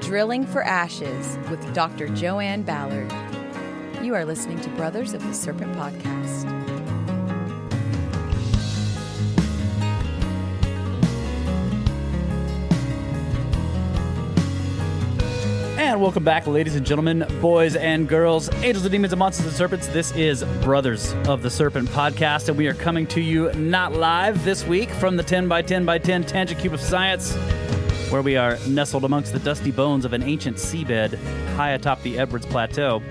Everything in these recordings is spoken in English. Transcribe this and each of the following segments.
Drilling for Ashes with Dr. Joanne Ballard. You are listening to Brothers of the Serpent podcast. And welcome back, ladies and gentlemen, boys and girls, angels and demons and monsters and serpents. This is Brothers of the Serpent podcast, and we are coming to you not live this week from the 10 by 10 by 10 tangent cube of science, where we are nestled amongst the dusty bones of an ancient seabed high atop the Edwards Plateau.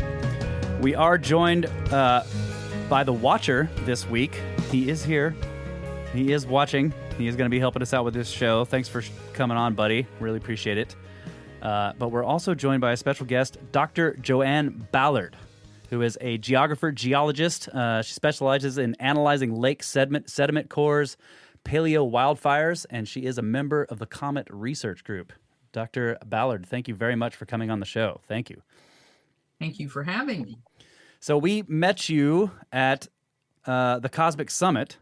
We are joined by the Watcher this week. He is here. He is watching. He is going to be helping us out with this show. Thanks for coming on, buddy. Really appreciate it. But we're also joined by a special guest, Dr. Joanne Ballard, who is a geologist. She specializes in analyzing lake sediment cores, paleo wildfires, and she is a member of the Comet Research Group. Dr. Ballard, thank you very much for coming on the show. Thank you. Thank you for having me. So we met you at the Cosmic Summit,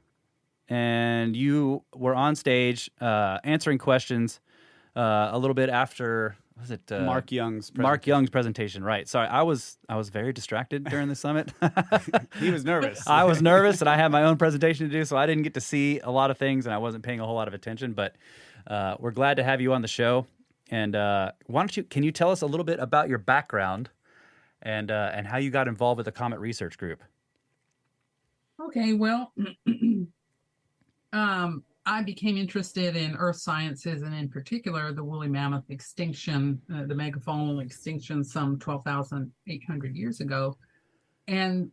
and you were on stage answering questions a little bit after... Was it Mark Young's presentation? Right. Sorry, I was very distracted during the summit. He was nervous. I was nervous, and I had my own presentation to do, so I didn't get to see a lot of things, and I wasn't paying a whole lot of attention. But we're glad to have you on the show. And can you tell us a little bit about your background and how you got involved with the Comet Research Group? Okay. Well, I became interested in earth sciences, and in particular, the woolly mammoth extinction, the megafaunal extinction some 12,800 years ago, and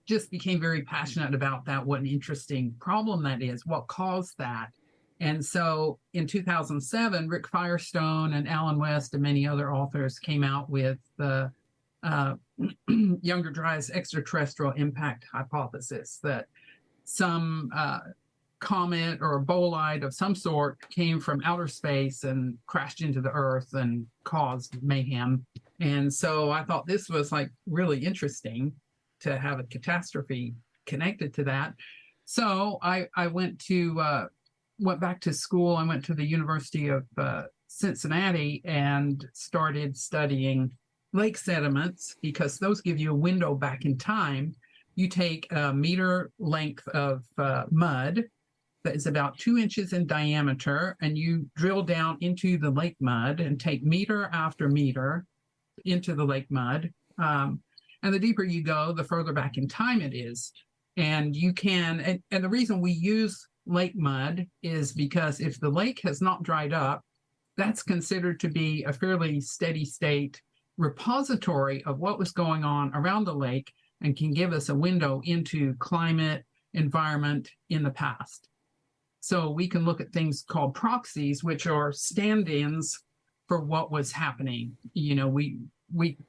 just became very passionate about that, what an interesting problem that is, what caused that. And so in 2007, Rick Firestone and Alan West and many other authors came out with the Younger Dryas extraterrestrial impact hypothesis, that some comet or a bolide of some sort came from outer space and crashed into the earth and caused mayhem. And so I thought this was like really interesting to have a catastrophe connected to that. So I went back to school. I went to the University of Cincinnati and started studying lake sediments, because those give you a window back in time. You take a meter length of mud that is about 2 inches in diameter, and you drill down into the lake mud and take meter after meter into the lake mud. And the deeper you go, the further back in time it is. And you can, and the reason we use lake mud is because if the lake has not dried up, that's considered to be a fairly steady state repository of what was going on around the lake, and can give us a window into climate, environment in the past. So we can look at things called proxies, which are stand-ins for what was happening. You know, we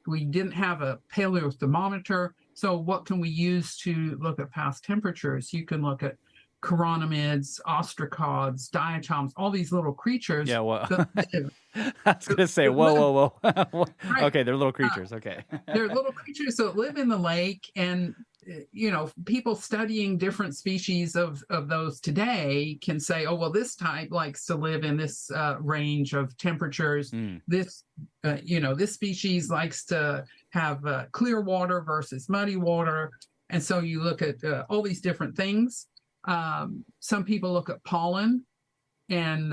didn't have a paleothermometer, so what can we use to look at past temperatures? You can look at chironomids, ostracods, diatoms, all these little creatures. Yeah, well, I was going to say, whoa. Right. Okay, they're little creatures. Okay. They're little creatures that live in the lake, and you know, people studying different species of those today can say, oh, well, this type likes to live in this range of temperatures. This, this species likes to have clear water versus muddy water. And so you look at all these different things. Some people look at pollen, and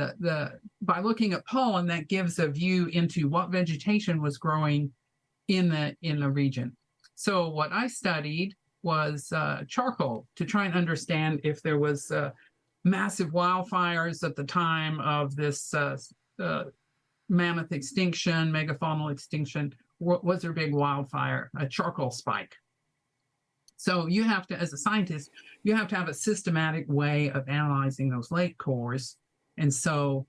by looking at pollen, that gives a view into what vegetation was growing in the region. So what I studied was charcoal, to try and understand if there was massive wildfires at the time of this mammoth extinction, megafaunal extinction. Was there a big wildfire, a charcoal spike? So you have to, as a scientist, you have to have a systematic way of analyzing those lake cores. And so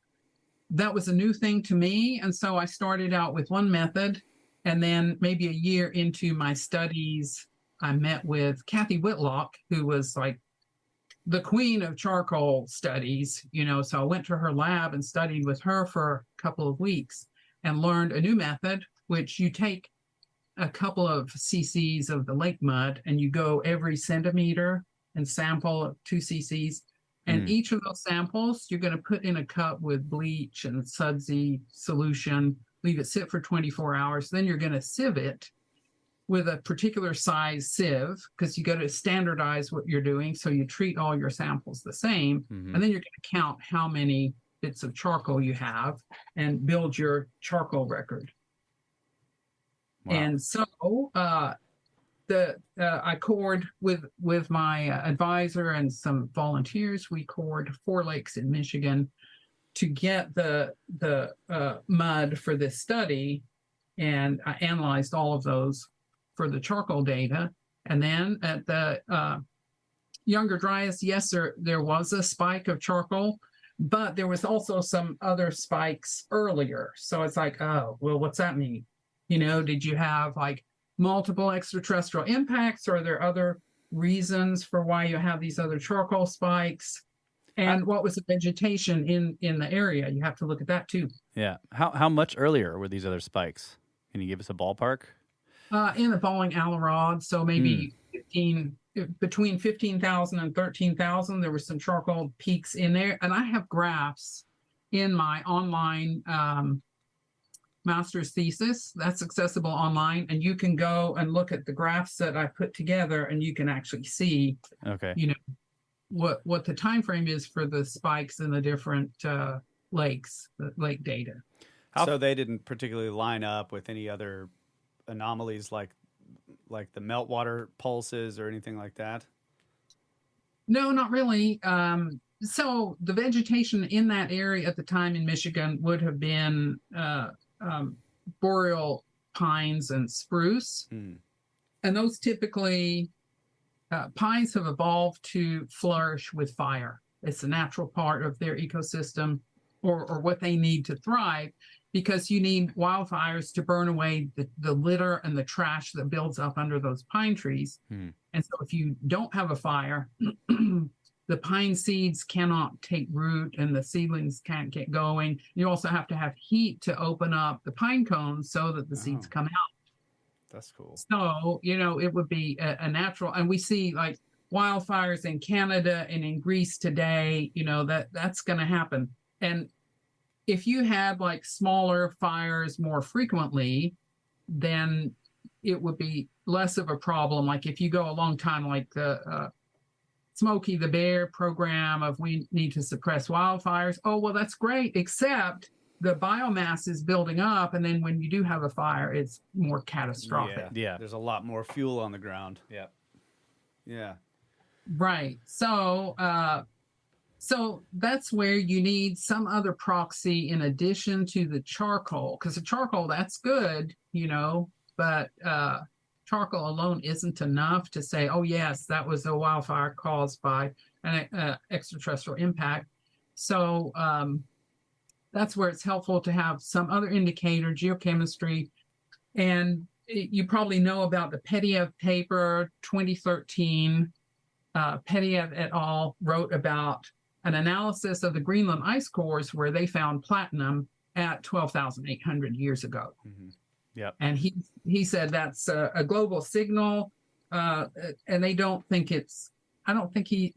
that was a new thing to me. And so I started out with one method, and then maybe a year into my studies, I met with Kathy Whitlock, who was like the queen of charcoal studies, so I went to her lab and studied with her for a couple of weeks and learned a new method, which you take a couple of cc's of the lake mud and you go every centimeter and sample 2 cc's. And each of those samples, you're going to put in a cup with bleach and sudsy solution leave it sit for 24 hours. Then you're going to sieve it with a particular size sieve, because you got to standardize what you're doing. So you treat all your samples the same. Mhm. And then you're going to count how many bits of charcoal you have and build your charcoal record. Wow. And so I cored with my advisor and some volunteers. We cored 4 lakes in Michigan to get the mud for this study, and I analyzed all of those for the charcoal data. And then at the Younger Dryas, yes, there was a spike of charcoal, but there was also some other spikes earlier. So it's like, oh, well, what's that mean? Did you have like multiple extraterrestrial impacts, or are there other reasons for why you have these other charcoal spikes? And what was the vegetation in the area? You have to look at that too. Yeah. How much earlier were these other spikes? Can you give us a ballpark? In the falling Alarod, so maybe between 15,000 and 13,000, there were some charcoal peaks in there. And I have graphs in my online master's thesis that's accessible online, and you can go and look at the graphs that I put together, and you can actually see, what the time frame is for the spikes in the different lakes, the lake data. So they didn't particularly line up with any other anomalies like the meltwater pulses or anything like that? No, not really. So the vegetation in that area at the time in Michigan would have been boreal pines and spruce. And those typically, pines have evolved to flourish with fire. It's a natural part of their ecosystem, or what they need to thrive, because you need wildfires to burn away the litter and the trash that builds up under those pine trees. And so if you don't have a fire, the pine seeds cannot take root and the seedlings can't get going. You also have to have heat to open up the pine cones so that the seeds come out. That's cool. So, it would be a natural, and we see like wildfires in Canada and in Greece today, that's going to happen. And if you had like smaller fires more frequently, then it would be less of a problem. Like if you go a long time, like the Smokey the Bear program of we need to suppress wildfires. Oh, well, that's great, except the biomass is building up. And then when you do have a fire, it's more catastrophic. Yeah. There's a lot more fuel on the ground. Yeah. Yeah. Right. So that's where you need some other proxy in addition to the charcoal, because the charcoal, that's good, but charcoal alone isn't enough to say, oh, yes, that was a wildfire caused by an extraterrestrial impact. So that's where it's helpful to have some other indicator, geochemistry. And you probably know about the Petiev paper, 2013. Petiev et al. Wrote about an analysis of the Greenland ice cores where they found platinum at 12,800 years ago. Yep. And he said that's a global signal, and they don't think I don't think he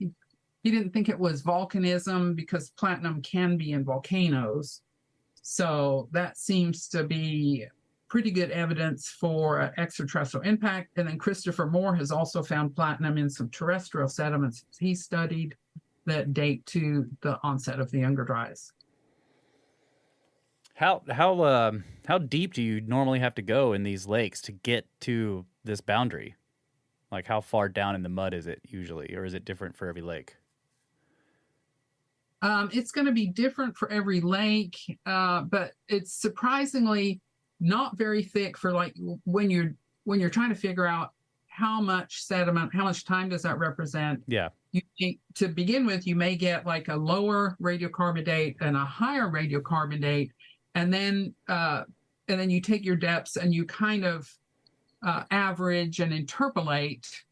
didn't think it was volcanism, because platinum can be in volcanoes. So that seems to be pretty good evidence for extraterrestrial impact. And then Christopher Moore has also found platinum in some terrestrial sediments he studied that date to the onset of the Younger Dryas. How deep do you normally have to go in these lakes to get to this boundary? Like how far down in the mud is it usually, or is it different for every lake? It's going to be different for every lake, but it's surprisingly not very thick for like when you're trying to figure out how much sediment, how much time does that represent? Yeah. To begin with, you may get like a lower radiocarbon date and a higher radiocarbon date, and then you take your depths and you kind of average and interpolate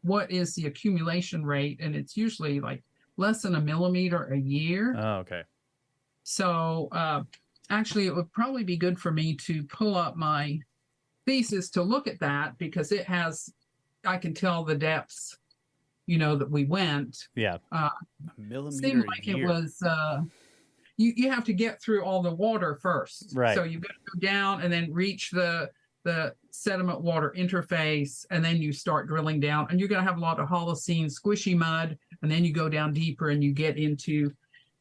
what is the accumulation rate, and it's usually like less than a millimeter a year. Oh, okay. So actually, it would probably be good for me to pull up my thesis to look at that, because I can tell the depths, that we went. Yeah. A millimeter seemed like a year. it was, you have to get through all the water first. Right. So you've got to go down and then reach the sediment water interface, and then you start drilling down, and you're going to have a lot of Holocene squishy mud, and then you go down deeper and you get into,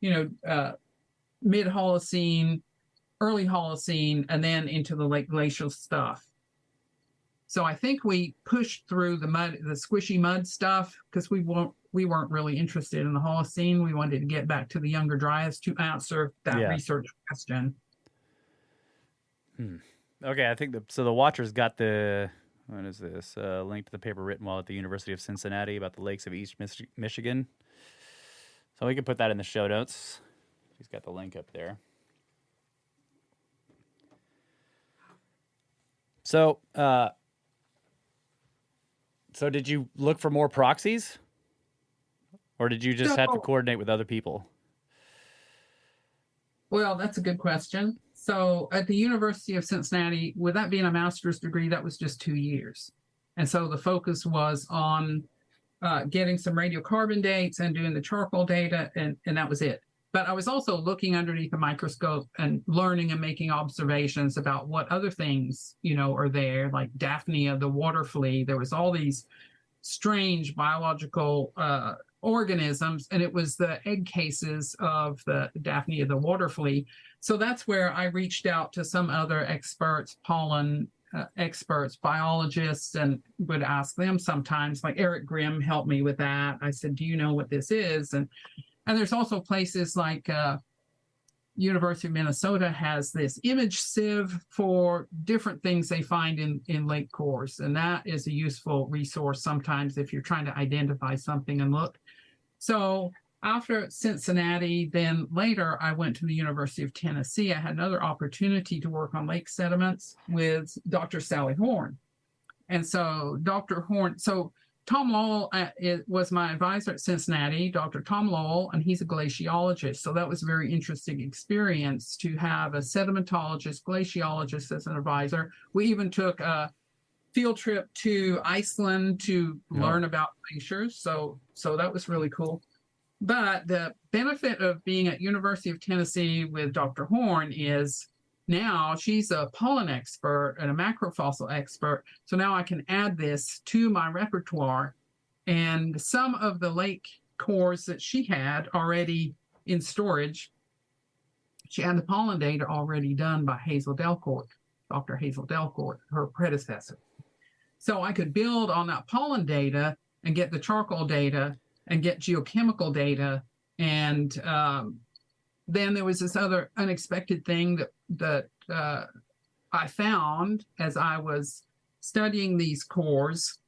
mid Holocene, early Holocene, and then into the Lateglacial stuff. So I think we pushed through the squishy mud stuff, because we weren't really interested in the Holocene. We wanted to get back to the Younger Dryas to answer that research question. Okay, I think the Watchers got the, what is this, link to the paper written while at the University of Cincinnati about the lakes of East Michigan. So we can put that in the show notes. He's got the link up there. So, so did you look for more proxies? Or did you just have to coordinate with other people? Well, that's a good question. So at the University of Cincinnati, with that being a master's degree, that was just 2 years. And so the focus was on getting some radiocarbon dates and doing the charcoal data, and that was it. But I was also looking underneath the microscope and learning and making observations about what other things, are there, like Daphnia, the water flea. There was all these strange biological organisms, and it was the egg cases of the Daphnia, the water flea. So that's where I reached out to some other experts, pollen experts, biologists, and would ask them sometimes, like Eric Grimm helped me with that. I said, do you know what this is? And there's also places like University of Minnesota has this image sieve for different things they find in lake cores. And that is a useful resource sometimes if you're trying to identify something and look. So after Cincinnati, then later I went to the University of Tennessee. I had another opportunity to work on lake sediments with Dr. Sally Horn. And so Dr. Horn, Tom Lowell was my advisor at Cincinnati, Dr. Tom Lowell, and he's a glaciologist. So that was a very interesting experience to have a sedimentologist, glaciologist as an advisor. We even took a field trip to Iceland to learn about glaciers. So that was really cool. But the benefit of being at University of Tennessee with Dr. Horn is now she's a pollen expert and a macrofossil expert. So now I can add this to my repertoire. And some of the lake cores that she had already in storage, she had the pollen data already done by Hazel Delcourt, Dr. Hazel Delcourt, her predecessor. So I could build on that pollen data and get the charcoal data and get geochemical data. And then there was this other unexpected thing that I found as I was studying these cores,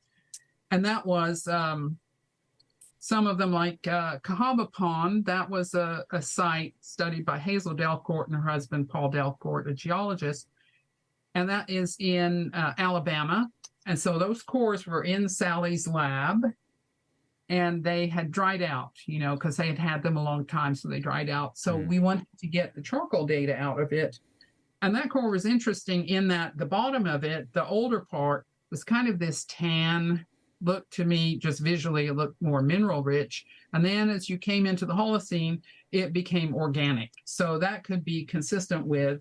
and that was some of them, like Cahaba Pond. That was a site studied by Hazel Delcourt and her husband, Paul Delcourt, a geologist, and that is in Alabama. And so those cores were in Sally's lab, and they had dried out, because they had had them a long time, so they dried out. So we wanted to get the charcoal data out of it. And that core was interesting in that the bottom of it, the older part, was kind of this tan look to me. Just visually, it looked more mineral rich. And then as you came into the Holocene, it became organic. So that could be consistent with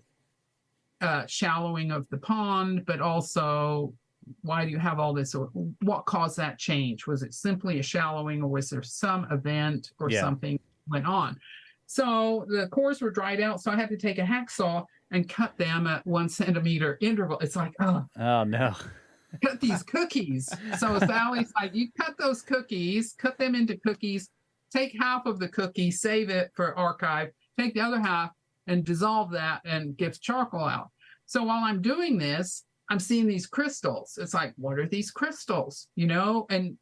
shallowing of the pond, but also, why do you have all this? Or what caused that change? Was it simply a shallowing, or was there some event or something went on? So the cores were dried out, so I had to take a hacksaw and cut them at 1 centimeter interval. It's like, oh no, cut these cookies. So Sally's like, you cut those cookies, cut them into cookies, take half of the cookie, save it for archive, take the other half and dissolve that and give charcoal out. So while I'm doing this, I'm seeing these crystals. It's like, what are these crystals? And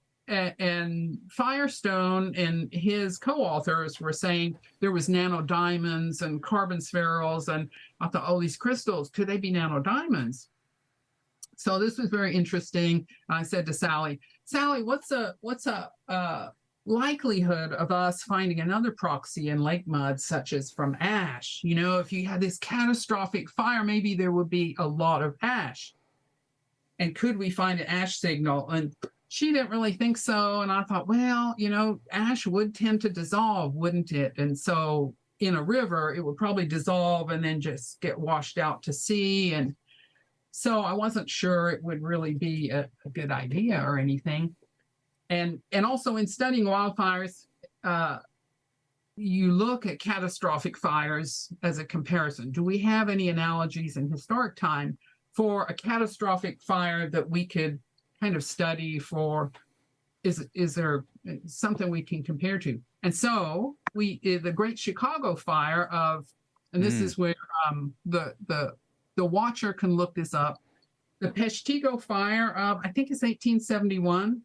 Firestone and his co-authors were saying there was nanodiamonds and carbon spherules, and I thought, oh, these crystals, could they be nanodiamonds? So this was very interesting. I said to Sally, what's a likelihood of us finding another proxy in lake mud, such as from ash? If you had this catastrophic fire, maybe there would be a lot of ash. And could we find an ash signal? And she didn't really think so. And I thought, well, ash would tend to dissolve, wouldn't it? And so in a river, it would probably dissolve and then just get washed out to sea. And so I wasn't sure it would really be a good idea or anything. And also in studying wildfires, you look at catastrophic fires as a comparison. Do we have any analogies in historic time for a catastrophic fire that we could kind of study for? Is there something we can compare to? And so the Great Chicago Fire and this is where the watcher can look this up. The Peshtigo Fire of, I think it's 1871.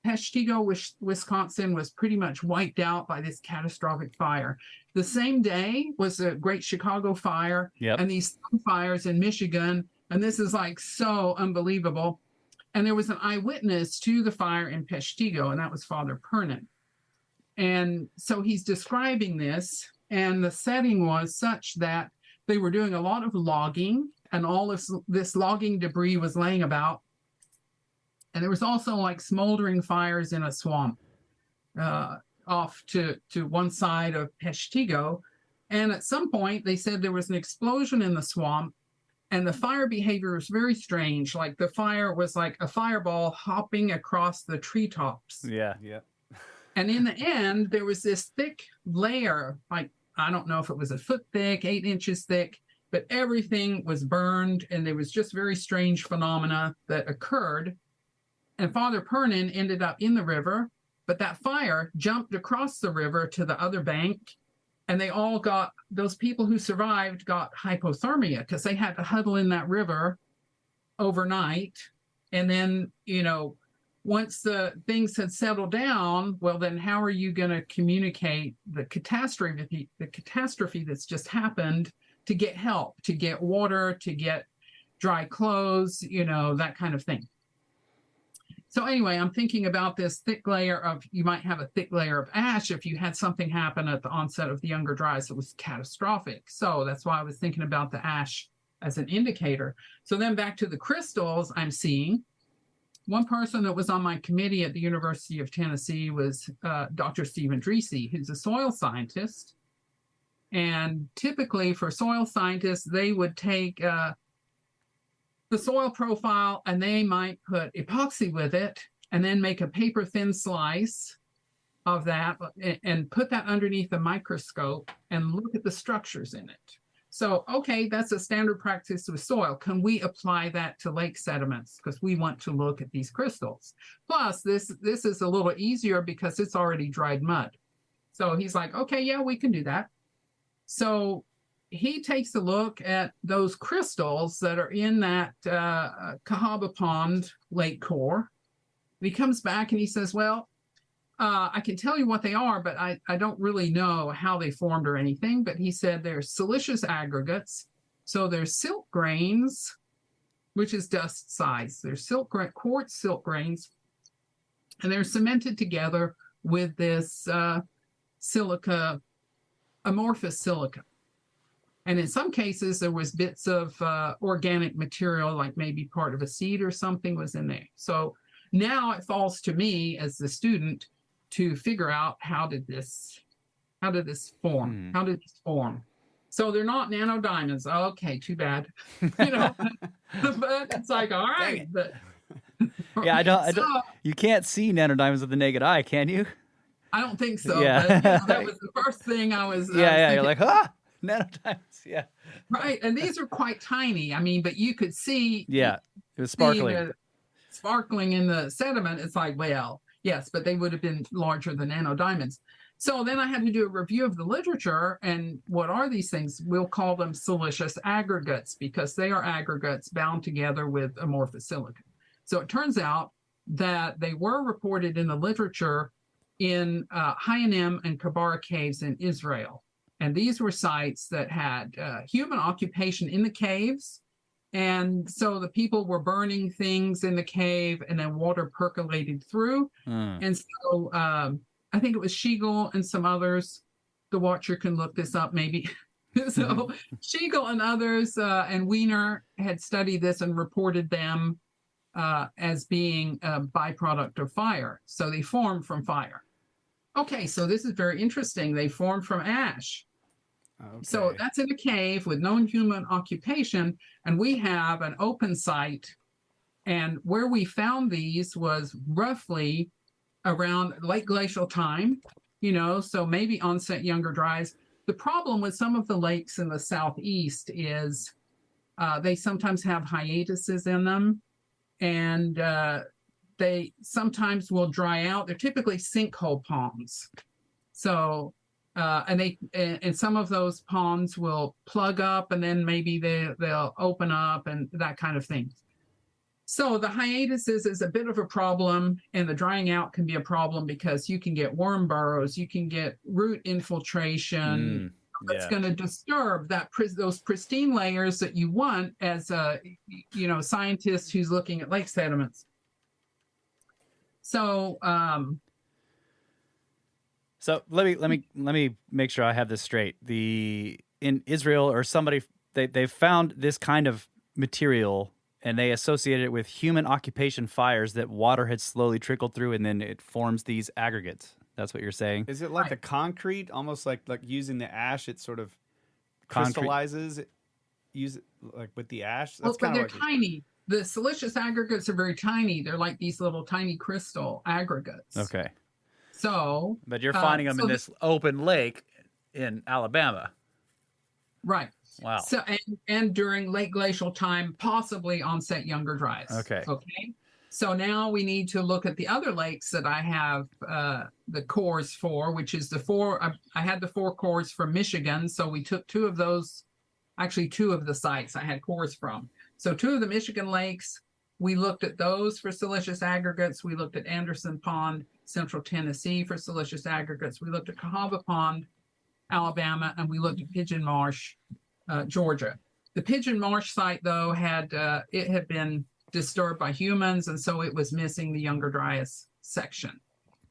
Peshtigo, Wisconsin was pretty much wiped out by this catastrophic fire. The same day was the Great Chicago Fire and these fires in Michigan. And this is like so unbelievable. And there was an eyewitness to the fire in Peshtigo, and that was Father Pernin. And so he's describing this, and the setting was such that they were doing a lot of logging, and all this logging debris was laying about. And there was also like smoldering fires in a swamp off to one side of Peshtigo. And at some point, they said there was an explosion in the swamp, and the fire behavior was very strange. Like the fire was like a fireball hopping across the treetops. Yeah. And in the end, there was this thick layer, like, I don't know if it was a foot thick, 8 inches thick, but everything was burned, and there was just very strange phenomena that occurred. And Father Pernin ended up in the river, but that fire jumped across the river to the other bank, and those people who survived got hypothermia because they had to huddle in that river overnight. And then, once the things had settled down, well, then how are you going to communicate the catastrophe that's just happened to get help, to get water, to get dry clothes, that kind of thing. So anyway, I'm thinking about this thick layer you might have a thick layer of ash if you had something happen at the onset of the Younger Dryas that was catastrophic. So that's why I was thinking about the ash as an indicator. So then back to the crystals I'm seeing. One person that was on my committee at the University of Tennessee was Dr. Stephen Dreese, who's a soil scientist. And typically for soil scientists, they would take the soil profile and they might put epoxy with it and then make a paper thin slice of that and put that underneath the microscope and look at the structures in it. So, okay, that's a standard practice with soil. Can we apply that to lake sediments? Because we want to look at these crystals. Plus, this is a little easier because it's already dried mud. So he's like, okay, yeah, we can do that. So he takes a look at those crystals that are in that Cahaba Pond lake core. And he comes back and he says, well, I can tell you what they are, but I don't really know how they formed or anything. But he said they're siliceous aggregates. So they're silt grains, which is dust size. They're quartz silt grains, and they're cemented together with this silica, amorphous silica. And in some cases, there was bits of organic material, like maybe part of a seed or something was in there. So now it falls to me as the student to figure out how did this form? How did this form? So they're not nanodiamonds. Okay, too bad. But it's like, all right. But, yeah, I don't. You can't see nanodiamonds with the naked eye, can you? I don't think so. Yeah. But, that was the first thing I was. You're like, nanodiamonds. Yeah. Right, and these are quite tiny. I mean, but you could see. Yeah, it was sparkling. Sparkling in the sediment. It's like, well, yes, but they would have been larger than nanodiamonds. So then I had to do a review of the literature, and what are these things? We'll call them siliceous aggregates because they are aggregates bound together with amorphous silica. So it turns out that they were reported in the literature in Hayanim and Kabara caves in Israel. And these were sites that had human occupation in the caves. And so the people were burning things in the cave and then water percolated through. And so I think it was Schiegel and some others. The watcher can look this up maybe. So Schiegel and others and Wiener had studied this and reported them as being a byproduct of fire. So they formed from fire. Okay, so this is very interesting. They formed from ash. So Okay. that's in a cave with no human occupation, and we have an open site. And where we found these was roughly around late glacial time, so maybe onset Younger Dryas. The problem with some of the lakes in the southeast is they sometimes have hiatuses in them, and they sometimes will dry out. They're typically sinkhole ponds. So, and some of those ponds will plug up, and then maybe they'll open up and that kind of thing. So the hiatuses is a bit of a problem, and the drying out can be a problem because you can get worm burrows, you can get root infiltration. That's going to disturb those pristine layers that you want as a scientist who's looking at lake sediments. So so let me make sure I have this straight. In Israel or somebody they found this kind of material and they associated it with human occupation fires that water had slowly trickled through, and then it forms these aggregates. That's what you're saying. Is it like the concrete, almost like using the ash? It sort of crystallizes. Use it like with the ash. That's but they're tiny. The siliceous aggregates are very tiny. They're like these little tiny crystal aggregates. Okay. So, but you're finding them in this open lake in Alabama, right? Wow. So and during late glacial time, possibly onset Younger Dryas. Okay. So now we need to look at the other lakes that I have the cores for, which is I had the 4 cores from Michigan. So we took 2 of those, actually 2 of the sites I had cores from. So 2 of the Michigan lakes, we looked at those for siliceous aggregates. We looked at Anderson Pond, Central Tennessee for siliceous aggregates. We looked at Cahaba Pond, Alabama, and we looked at Pigeon Marsh, Georgia. The Pigeon Marsh site, though, had been disturbed by humans, and so it was missing the Younger Dryas section.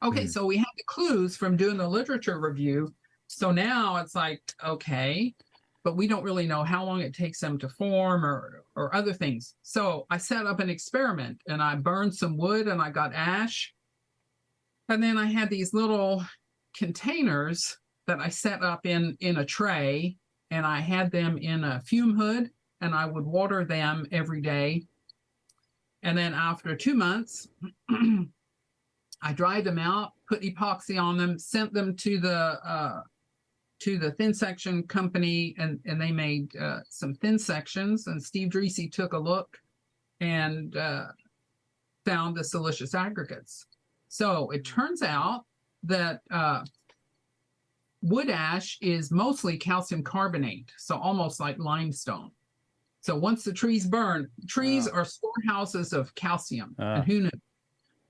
Okay, so we had the clues from doing the literature review. So now it's like, okay, but we don't really know how long it takes them to form or other things. So I set up an experiment, and I burned some wood, and I got ash. And then I had these little containers that I set up in a tray, and I had them in a fume hood, and I would water them every day. And then after 2 months, I dried them out, put epoxy on them, sent them to the thin section company, and they made some thin sections. And Steve Dreesy took a look and found the siliceous aggregates. So it turns out that wood ash is mostly calcium carbonate, so almost like limestone. So once the trees burn, trees are storehouses of calcium. And who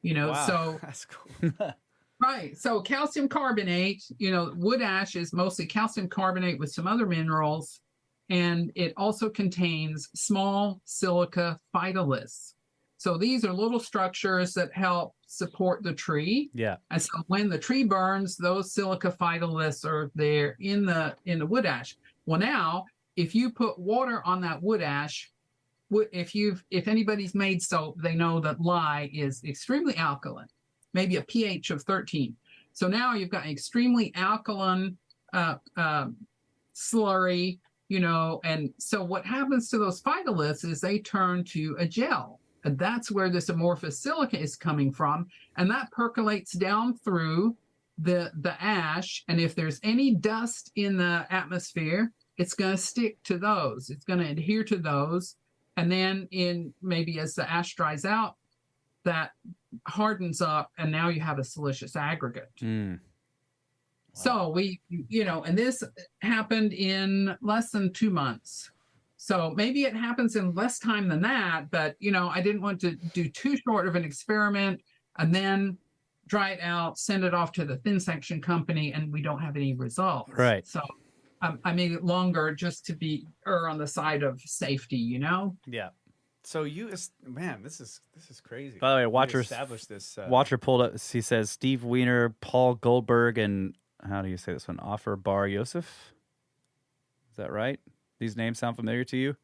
knew? Wow, so that's cool. Right. So calcium carbonate, wood ash is mostly calcium carbonate with some other minerals, and it also contains small silica phytoliths. So these are little structures that help support the tree. Yeah. And so when the tree burns, those silica phytoliths are there in the wood ash. Well, now, if you put water on that wood ash, if anybody's made soap, they know that lye is extremely alkaline, maybe a pH of 13. So now you've got an extremely alkaline slurry, and so what happens to those phytoliths is they turn to a gel. And that's where this amorphous silica is coming from. And that percolates down through the ash. And if there's any dust in the atmosphere, it's going to stick to those. It's going to adhere to those. And then maybe as the ash dries out, that hardens up, and now you have a siliceous aggregate. Wow. So and this happened in less than 2 months. So maybe it happens in less time than that, but I didn't want to do too short of an experiment and then dry it out, send it off to the thin section company, and we don't have any results. Right. So I made it longer just to be on the side of safety, Yeah. So this is crazy. By the way, Watcher pulled up. He says Steve Weiner, Paul Goldberg, and how do you say this one? Offer Bar Yosef. Is that right? These names sound familiar to you?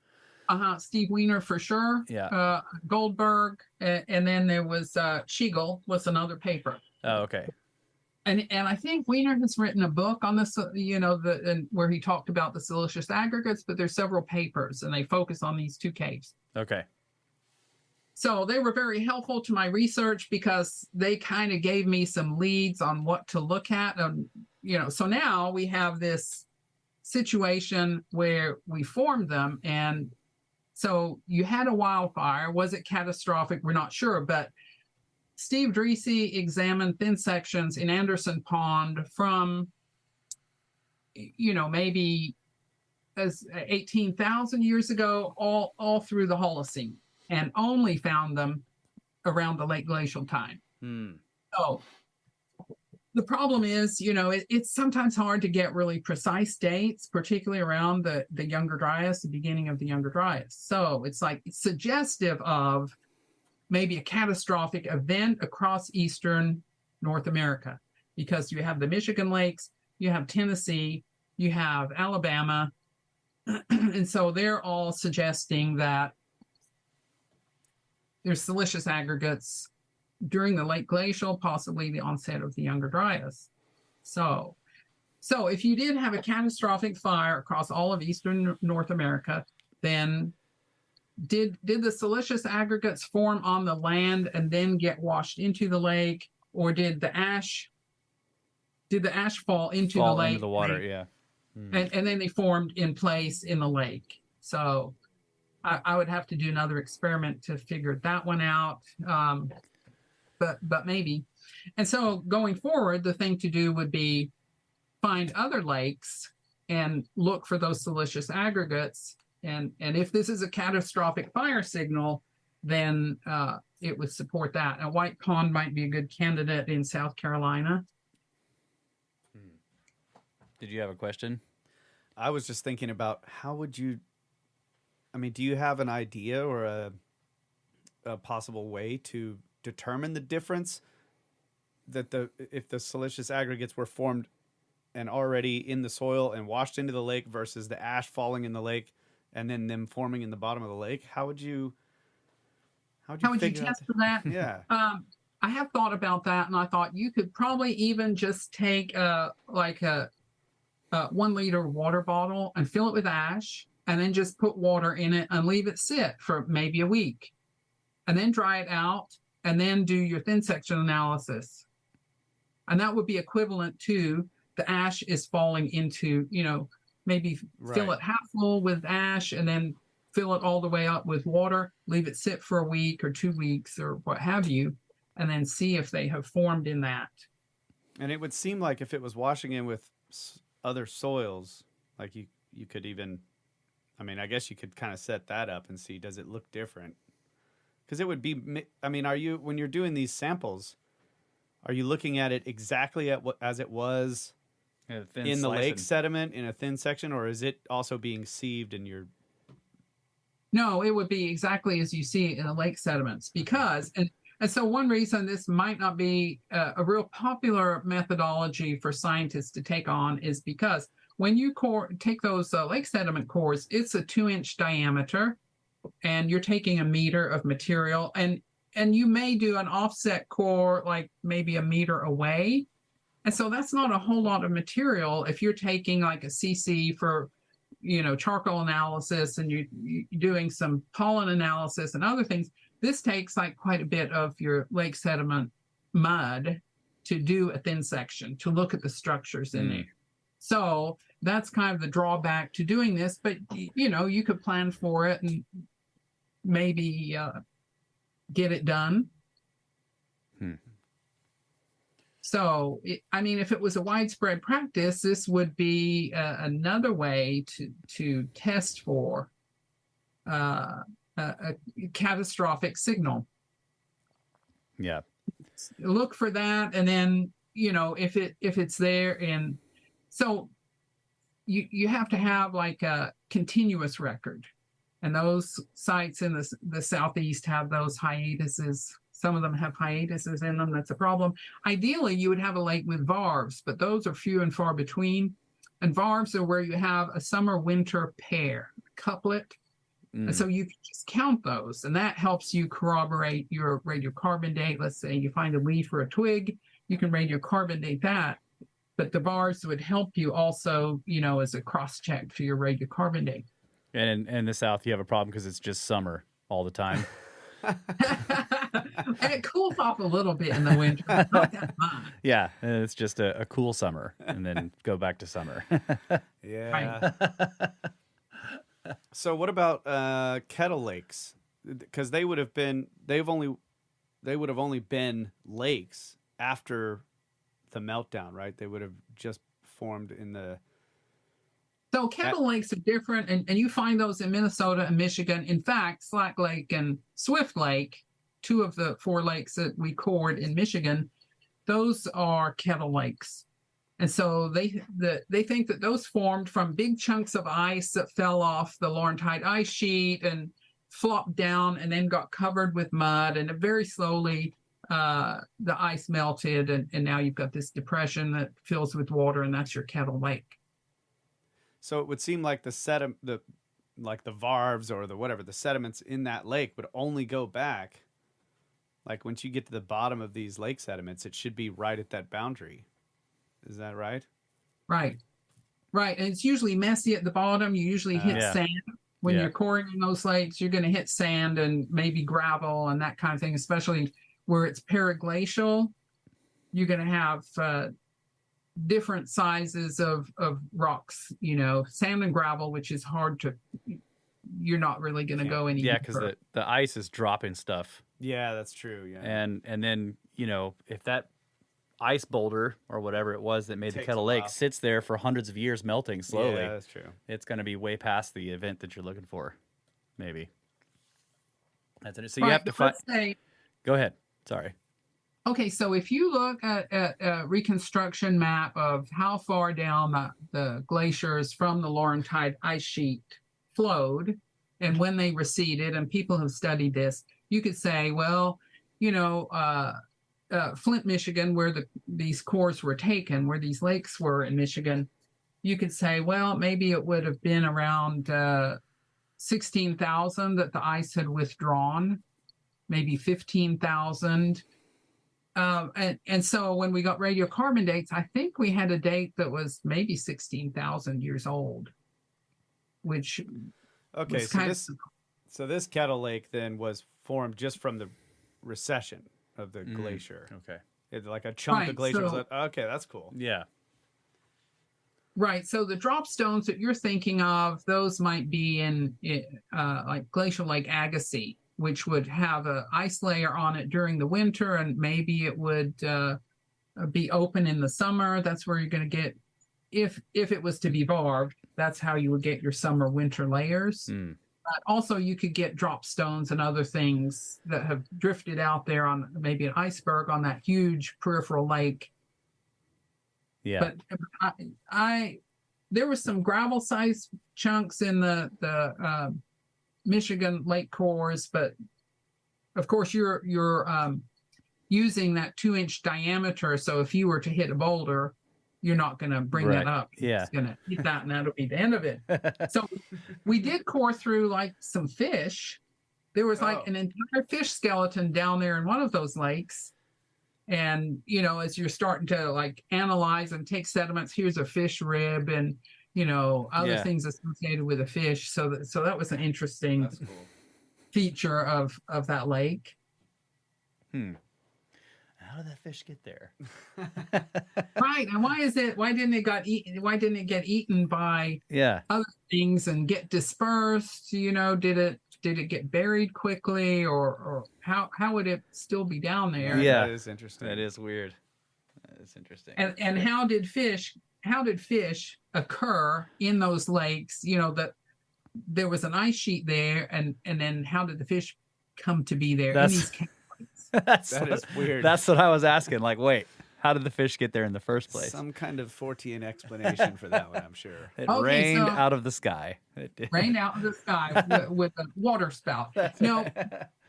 Steve Weiner for sure. Yeah. Goldberg, and then there was Schiegel was another paper. Oh, okay. And I think Wiener has written a book on this, where he talked about the siliceous aggregates, but there's several papers and they focus on these two caves. Okay. So they were very helpful to my research because they kind of gave me some leads on what to look at. So now we have this situation where we formed them. And so you had a wildfire. Was it catastrophic? We're not sure, but Steve Dreese examined thin sections in Anderson Pond from, maybe as 18,000 years ago, all through the Holocene, and only found them around the late glacial time. So the problem is, it's sometimes hard to get really precise dates, particularly around the Younger Dryas, the beginning of the Younger Dryas. So it's suggestive of maybe a catastrophic event across eastern North America, because you have the Michigan lakes, you have Tennessee, you have Alabama, and so they're all suggesting that there's siliceous aggregates during the late glacial, possibly the onset of the Younger Dryas. So if you did have a catastrophic fire across all of eastern North America, then did the siliceous aggregates form on the land and then get washed into the lake, or did the ash fall into the lake? Into the water, yeah. And then they formed in place in the lake. So I would have to do another experiment to figure that one out. But maybe. And so going forward, the thing to do would be find other lakes and look for those siliceous aggregates. And if this is a catastrophic fire signal, then it would support that. And White Pond might be a good candidate in South Carolina. Did you have a question? I was just thinking about how would you, do you have an idea or a possible way to determine the difference that if the siliceous aggregates were formed and already in the soil and washed into the lake versus the ash falling in the lake and then them forming in the bottom of the lake? How would you test for that? Yeah. I have thought about that, and I thought you could probably even just take a 1 liter water bottle and fill it with ash, and then just put water in it and leave it sit for maybe a week, and then dry it out, and then do your thin section analysis. And that would be equivalent to the ash is falling into, maybe fill it half full with ash and then fill it all the way up with water, leave it sit for a week or 2 weeks or what have you, and then see if they have formed in that. And it would seem like if it was washing in with other soils, like you could even, I guess you could kind of set that up and see, does it look different? Because it would be, when you're doing these samples, are you looking at it exactly as it was in the lake sediment in a thin section, or is it also being sieved in your? No, it would be exactly as you see in the lake sediments, because, and so one reason this might not be a real popular methodology for scientists to take on is because when you take those lake sediment cores, it's a 2-inch diameter, and you're taking a meter of material, and you may do an offset core like maybe a meter away. And so that's not a whole lot of material if you're taking like a CC for, charcoal analysis, and you're doing some pollen analysis and other things. This takes like quite a bit of your lake sediment mud to do a thin section, to look at the structures in there. So that's kind of the drawback to doing this, but you could plan for it and maybe get it done. So, if it was a widespread practice, this would be another way to test for a catastrophic signal. Yeah. Look for that, and then, if it's there, and so you have to have like a continuous record. And those sites in the southeast have those hiatuses. Some of them have hiatuses in them. That's a problem. Ideally, you would have a lake with varves, but those are few and far between. And varves are where you have a summer-winter pair, couplet. And so you can just count those, and that helps you corroborate your radiocarbon date. Let's say you find a leaf or a twig, you can radiocarbon date that. But the bars would help you also, as a cross check to your radiocarbon date. And in the South, you have a problem because it's just summer all the time. And it cools off a little bit in the winter. Not that much. Yeah, it's just a cool summer, and then go back to summer. Yeah. So what about kettle lakes? Because they would have only been lakes after the meltdown, right? They would have just formed in the. So kettle lakes are different, and you find those in Minnesota and Michigan. In fact, Slack Lake and Swift Lake, 2 of the 4 lakes that we cored in Michigan, those are kettle lakes. And so they think that those formed from big chunks of ice that fell off the Laurentide ice sheet and flopped down and then got covered with mud, and very slowly the ice melted, and now you've got this depression that fills with water, and that's your kettle lake. So it would seem like the varves or the sediments in that lake would only go back. Like once you get to the bottom of these lake sediments, it should be right at that boundary. Is that right? Right. And it's usually messy at the bottom. You usually hit sand. When you're coring in those lakes, you're going to hit sand and maybe gravel and that kind of thing, especially where it's periglacial. You're going to have different sizes of rocks, sand and gravel, which is hard to, you're not really going to go any deeper. Yeah, because the ice is dropping stuff. Yeah, that's true. Yeah. And then, if that ice boulder or whatever it was that made the kettle lake sits there for hundreds of years melting slowly, yeah, that's true. It's going to be way past the event that you're looking for, maybe. That's it. So you have to find. Go ahead. Sorry. Okay, so if you look at a reconstruction map of how far down the glaciers from the Laurentide ice sheet flowed and when they receded, and people have studied this, you could say, well, Flint, Michigan, where these cores were taken, where these lakes were in Michigan, you could say, well, maybe it would have been around 16,000 that the ice had withdrawn, maybe 15,000. And so when we got radiocarbon dates, I think we had a date that was maybe 16,000 years old, which okay. So this kettle lake then was formed just from the recession of the glacier. Okay, it's like a chunk of glacier. Was okay, that's cool. Yeah. Right. So the drop stones that you're thinking of, those might be in like glacial Lake Agassiz, which would have an ice layer on it during the winter, and maybe it would be open in the summer. That's where you're going to get, if it was to be varved, that's how you would get your summer-winter layers. But also you could get drop stones and other things that have drifted out there on maybe an iceberg on that huge peripheral lake. Yeah. But there was some gravel-sized chunks in the Michigan lake cores, but of course you're using that 2-inch diameter. So if you were to hit a boulder, you're not going to bring that up. Yeah. It's going to hit that, and that'll be the end of it. So we did core through like some fish. There was like an entire fish skeleton down there in one of those lakes. And, as you're starting to like analyze and take sediments, here's a fish rib and, other things associated with a fish. So that was an interesting feature of that lake. How did that fish get there? Right. And why didn't it get eaten by other things and get dispersed? Did it get buried quickly, or how would it still be down there? Yeah. That is interesting. That is weird. That is interesting. And how did fish occur in those lakes? That there was an ice sheet there, and then how did the fish come to be there in these lakes? That is weird. That's what I was asking. Like, wait, how did the fish get there in the first place? Some kind of Fortean explanation for that one, I'm sure. It rained out of the sky. Rained out of the sky with a water spout. No,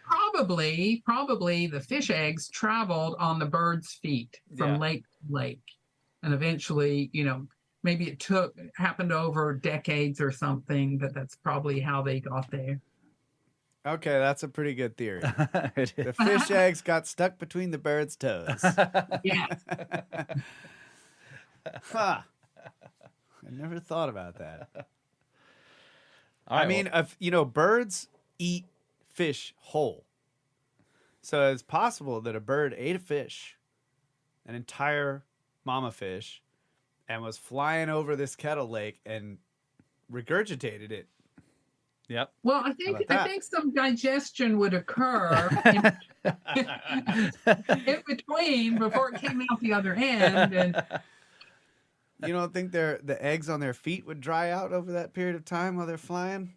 probably the fish eggs traveled on the bird's feet from lake to lake. And eventually, maybe it happened over decades or something, but that's probably how they got there. Okay, that's a pretty good theory. It is. The fish eggs got stuck between the bird's toes. Yes. Huh. I never thought about that. All right, I mean, birds eat fish whole. So it's possible that a bird ate a fish, an entire mama fish, and was flying over this kettle lake and regurgitated it. yep. Well, I that? think some digestion would occur in between before it came out the other end. And You don't think the eggs on their feet would dry out over that period of time while they're flying?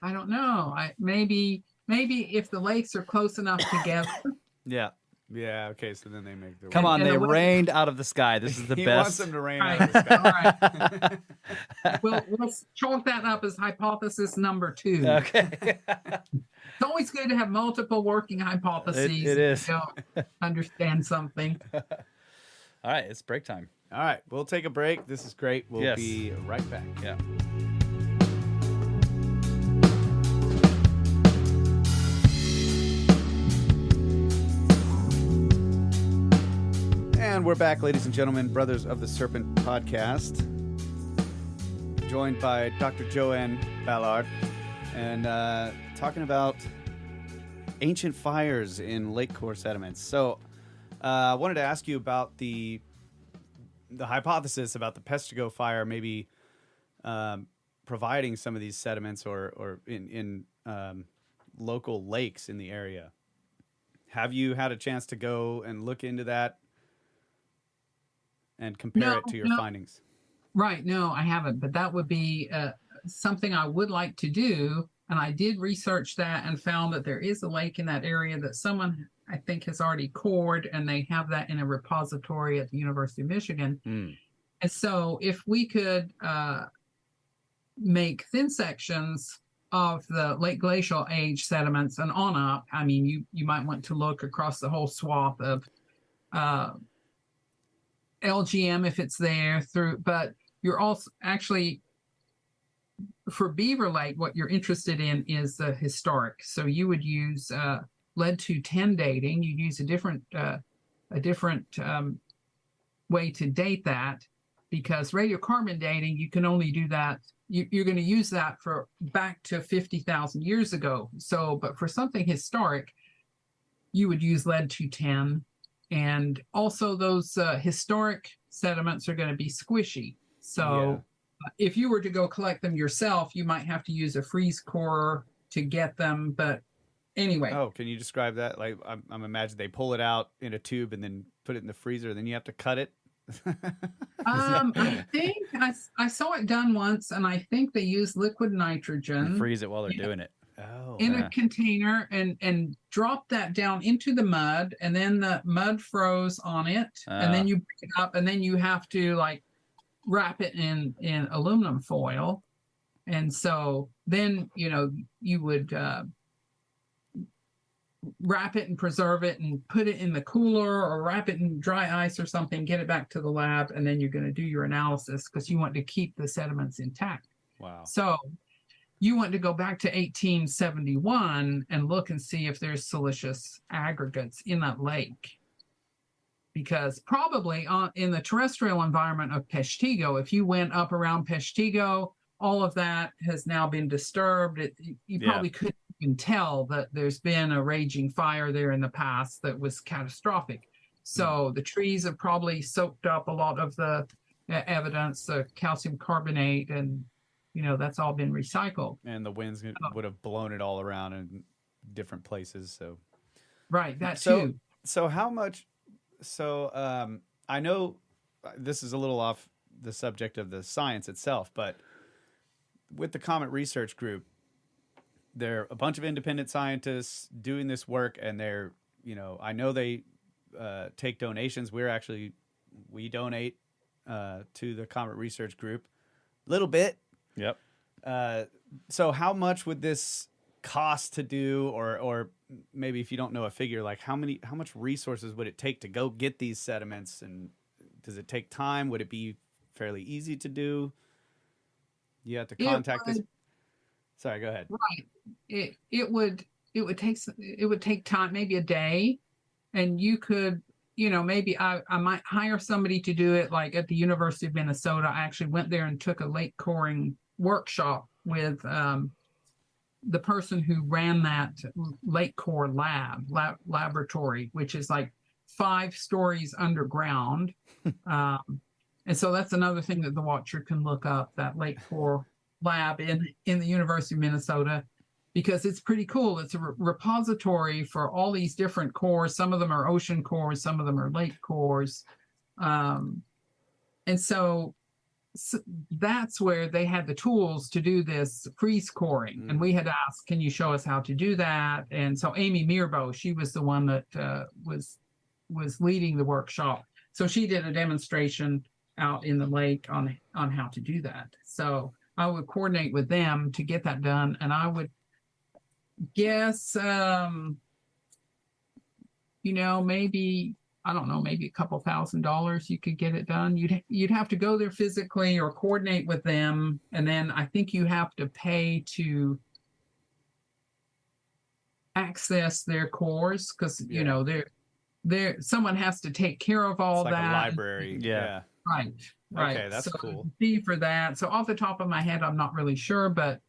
I don't know. Maybe if the lakes are close enough together. Yeah. Yeah, okay, so then they make their Come way. on, And they the way- rained out of the sky. This is the He best. wants them to rain Right. out of the sky. All right. We'll chalk that up as hypothesis number 2. Okay. It's always good to have multiple working hypotheses. It is. If you don't understand something. All right, it's break time. All right, we'll take a break. This is great. We'll Yes. be right back. Yeah. And we're back, ladies and gentlemen, Brothers of the Serpent podcast, joined by Dr. Joanne Ballard, and talking about ancient fires in lake core sediments. So I wanted to ask you about the hypothesis about the Peshtigo fire maybe providing some of these sediments or in local lakes in the area. Have you had a chance to go and look into that and compare it to your findings? Right. No, I haven't. But that would be something I would like to do. And I did research that and found that there is a lake in that area that someone, I think, has already cored, and they have that in a repository at the University of Michigan. Mm. And so if we could make thin sections of the late glacial age sediments and on up, I mean, you might want to look across the whole swath of LGM if it's there but you're also actually, for Beaver Lake, what you're interested in is the historic. So you would use lead-210 dating. You use a different way to date that, because radiocarbon dating, you can only do that. You're going to use that for back to 50,000 years ago. So, but for something historic, you would use lead-210. And also those historic sediments are going to be squishy. So if you were to go collect them yourself, you might have to use a freeze core to get them. But anyway. Oh, can you describe that? Like, I'm imagining they pull it out in a tube and then put it in the freezer. Then you have to cut it. I think I saw it done once, and I think they use liquid nitrogen. And freeze it while they're doing it. Oh, in a container and drop that down into the mud, and then the mud froze on it, and then you bring it up, and then you have to like wrap it in aluminum foil. And so then you would wrap it and preserve it and put it in the cooler, or wrap it in dry ice or something, get it back to the lab, and then you're going to do your analysis because you want to keep the sediments intact. wow. So you want to go back to 1871 and look and see if there's siliceous aggregates in that lake. Because probably in the terrestrial environment of Peshtigo, if you went up around Peshtigo, all of that has now been disturbed. You probably couldn't even tell that there's been a raging fire there in the past that was catastrophic. So the trees have probably soaked up a lot of the evidence, the calcium carbonate, and that's all been recycled. And the winds would have blown it all around in different places. So right, that too. So how much? So I know this is a little off the subject of the science itself, but with the Comet Research Group, there are a bunch of independent scientists doing this work, and they're, I know they take donations. We donate to the Comet Research Group a little bit. Yep. So how much would this cost to do, or maybe if you don't know a figure, like how much resources would it take to go get these sediments, and does it take time? Would it be fairly easy to do? You have to contact this Sorry, go ahead. Right. It would take time, maybe a day, and you could, maybe I might hire somebody to do it. Like at the University of Minnesota, I actually went there and took a lake coring workshop with the person who ran that lake core laboratory, which is like 5 stories underground. And so that's another thing that the watcher can look up, that lake core lab in the University of Minnesota, because it's pretty cool. It's a repository for all these different cores. Some of them are ocean cores, some of them are lake cores. And so that's where they had the tools to do this freeze coring. And we had asked, can you show us how to do that? And so Amy Mirbo, she was the one that was leading the workshop. So she did a demonstration out in the lake on how to do that. So I would coordinate with them to get that done. And I would guess, maybe, I don't know, maybe a couple $1,000 you could get it done. You'd have to go there physically or coordinate with them. And then I think you have to pay to access their cores, because, they're someone has to take care of all it's like that. A library. Yeah. Right. Okay, that's cool. Fee for that. So off the top of my head, I'm not really sure, but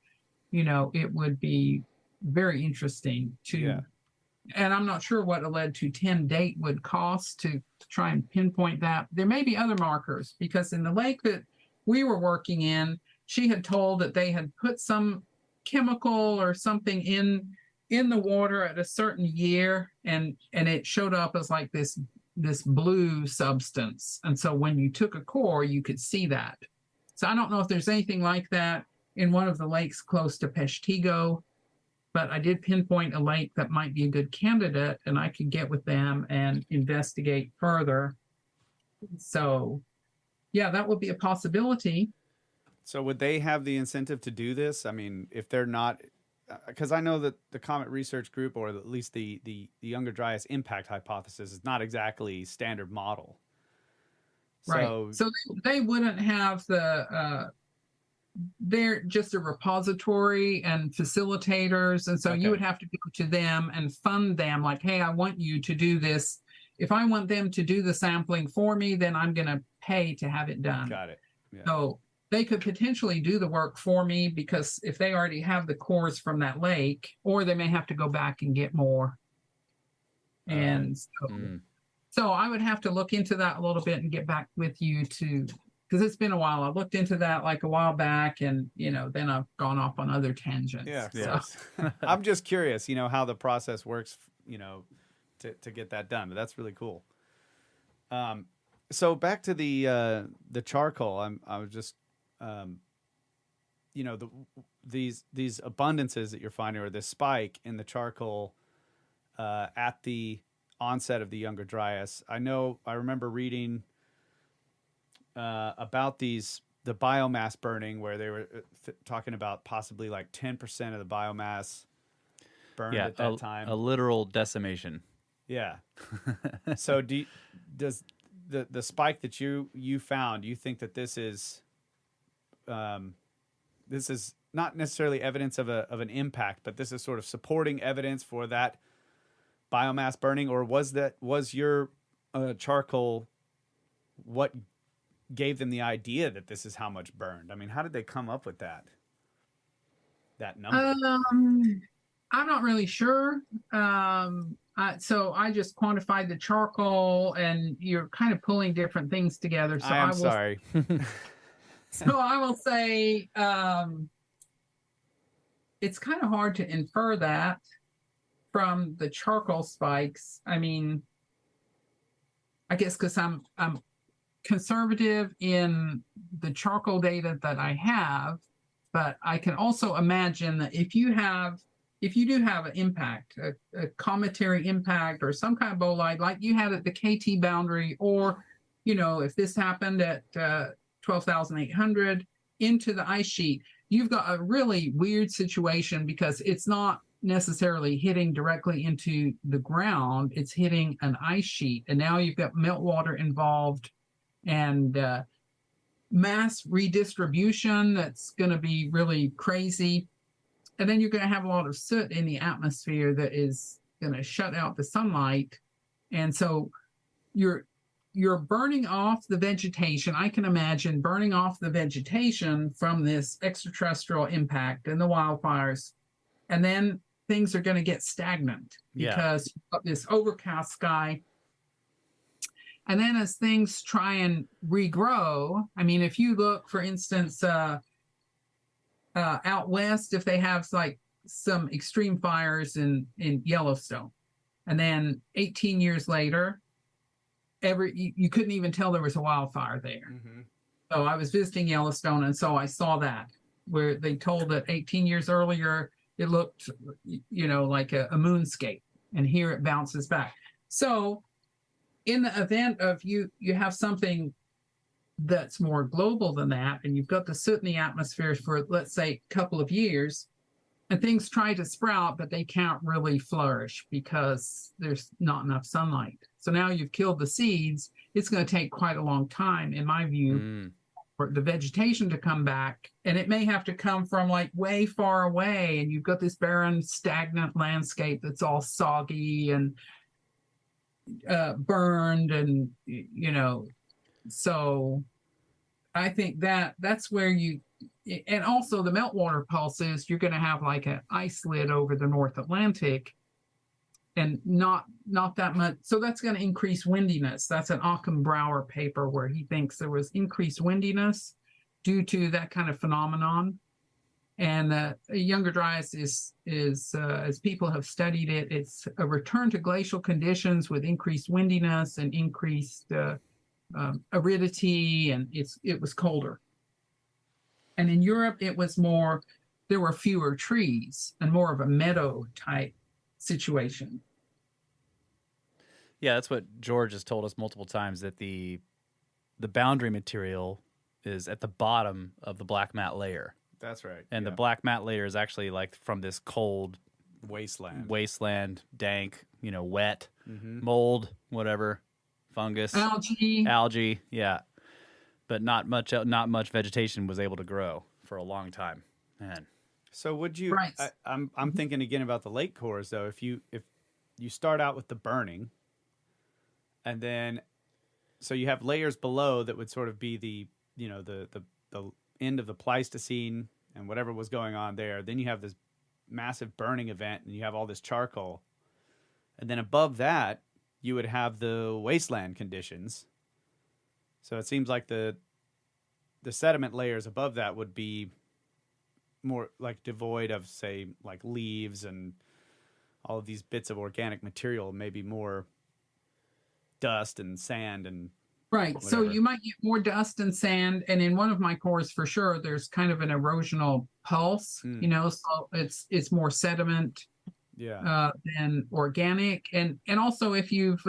it would be very interesting to. Yeah. And I'm not sure what a lead-210 date would cost to try and pinpoint that. There may be other markers, because in the lake that we were working in, she had told that they had put some chemical or something in the water at a certain year, and it showed up as like this blue substance. And so when you took a core, you could see that. So I don't know if there's anything like that in one of the lakes close to Peshtigo, but I did pinpoint a lake that might be a good candidate, and I could get with them and investigate further. So yeah, that would be a possibility. So would they have the incentive to do this? I mean, if they're not, because I know that the Comet Research Group, or at least the Younger Dryas impact hypothesis, is not exactly standard model. Right. So they wouldn't have they're just a repository and facilitators. And so you would have to go to them and fund them, like, hey, I want you to do this. If I want them to do the sampling for me, then I'm going to pay to have it done. Got it. Yeah. So they could potentially do the work for me, because if they already have the cores from that lake, or they may have to go back and get more. And so I would have to look into that a little bit and get back with you because it's been a while. I looked into that like a while back, and, then I've gone off on other tangents. Yeah. So. Yes. I'm just curious, how the process works, to get that done. But that's really cool. So back to the charcoal, I was just, these abundances that you're finding, or this spike in the charcoal at the onset of the Younger Dryas. I remember reading about the biomass burning, where they were talking about possibly like 10% of the biomass burned at that time. A literal decimation. Yeah. So does the spike that you found, you think that this is not necessarily evidence of an impact, but this is sort of supporting evidence for that biomass burning? Or was your charcoal what gave them the idea that this is how much burned? I mean, how did they come up with that number? I'm not really sure. So I just quantified the charcoal, and you're kind of pulling different things together. So I'm sorry. So I will say it's kind of hard to infer that from the charcoal spikes. I mean, I guess because I'm conservative in the charcoal data that I have, but I can also imagine that if you do have an impact, a cometary impact, or some kind of bolide like you had at the KT boundary, or, if this happened at 12,800 into the ice sheet, you've got a really weird situation, because it's not necessarily hitting directly into the ground, it's hitting an ice sheet. And now you've got meltwater involved, and mass redistribution that's going to be really crazy. And then you're going to have a lot of soot in the atmosphere that is going to shut out the sunlight. And so you're burning off the vegetation. I can imagine burning off the vegetation from this extraterrestrial impact and the wildfires. And then things are going to get stagnant because you've got this overcast sky. And then as things try and regrow, I mean, if you look, for instance, out west, if they have like some extreme fires in Yellowstone, and then 18 years later, you couldn't even tell there was a wildfire there. Mm-hmm. So I was visiting Yellowstone, and so I saw that, where they told that 18 years earlier, it looked, like a moonscape, and here it bounces back. So in the event of you have something that's more global than that, and you've got the soot in the atmosphere for, let's say, a couple of years, and things try to sprout, but they can't really flourish because there's not enough sunlight. So now you've killed the seeds. It's going to take quite a long time, in my view, for the vegetation to come back. And it may have to come from like way far away, and you've got this barren, stagnant landscape that's all soggy and burned, and so I think that's where and also the meltwater pulses, you're going to have like an ice lid over the North Atlantic, and not that much. So that's going to increase windiness. That's an Occam Brower paper where he thinks there was increased windiness due to that kind of phenomenon. And younger dryas is as people have studied it, it's a return to glacial conditions with increased windiness and increased aridity, and it was colder. And in Europe, it was more, there were fewer trees and more of a meadow type situation. Yeah, that's what George has told us multiple times, that the boundary material is at the bottom of the black mat layer. That's right. And the black mat layer is actually like from this cold wasteland, dank, wet, mold, whatever, fungus, algae, yeah. But not much vegetation was able to grow for a long time. Man. So would you? Right. I'm thinking again about the lake cores though. If you start out with the burning, and then so you have layers below that would sort of be the end of the Pleistocene and whatever was going on there. Then you have this massive burning event, and you have all this charcoal, and then above that you would have the wasteland conditions. So it seems like the sediment layers above that would be more like devoid of, say, like leaves and all of these bits of organic material, maybe more dust and sand and right. Whatever. So you might get more dust and sand, and in one of my cores for sure, there's kind of an erosional pulse. So it's more sediment than organic, and also if you've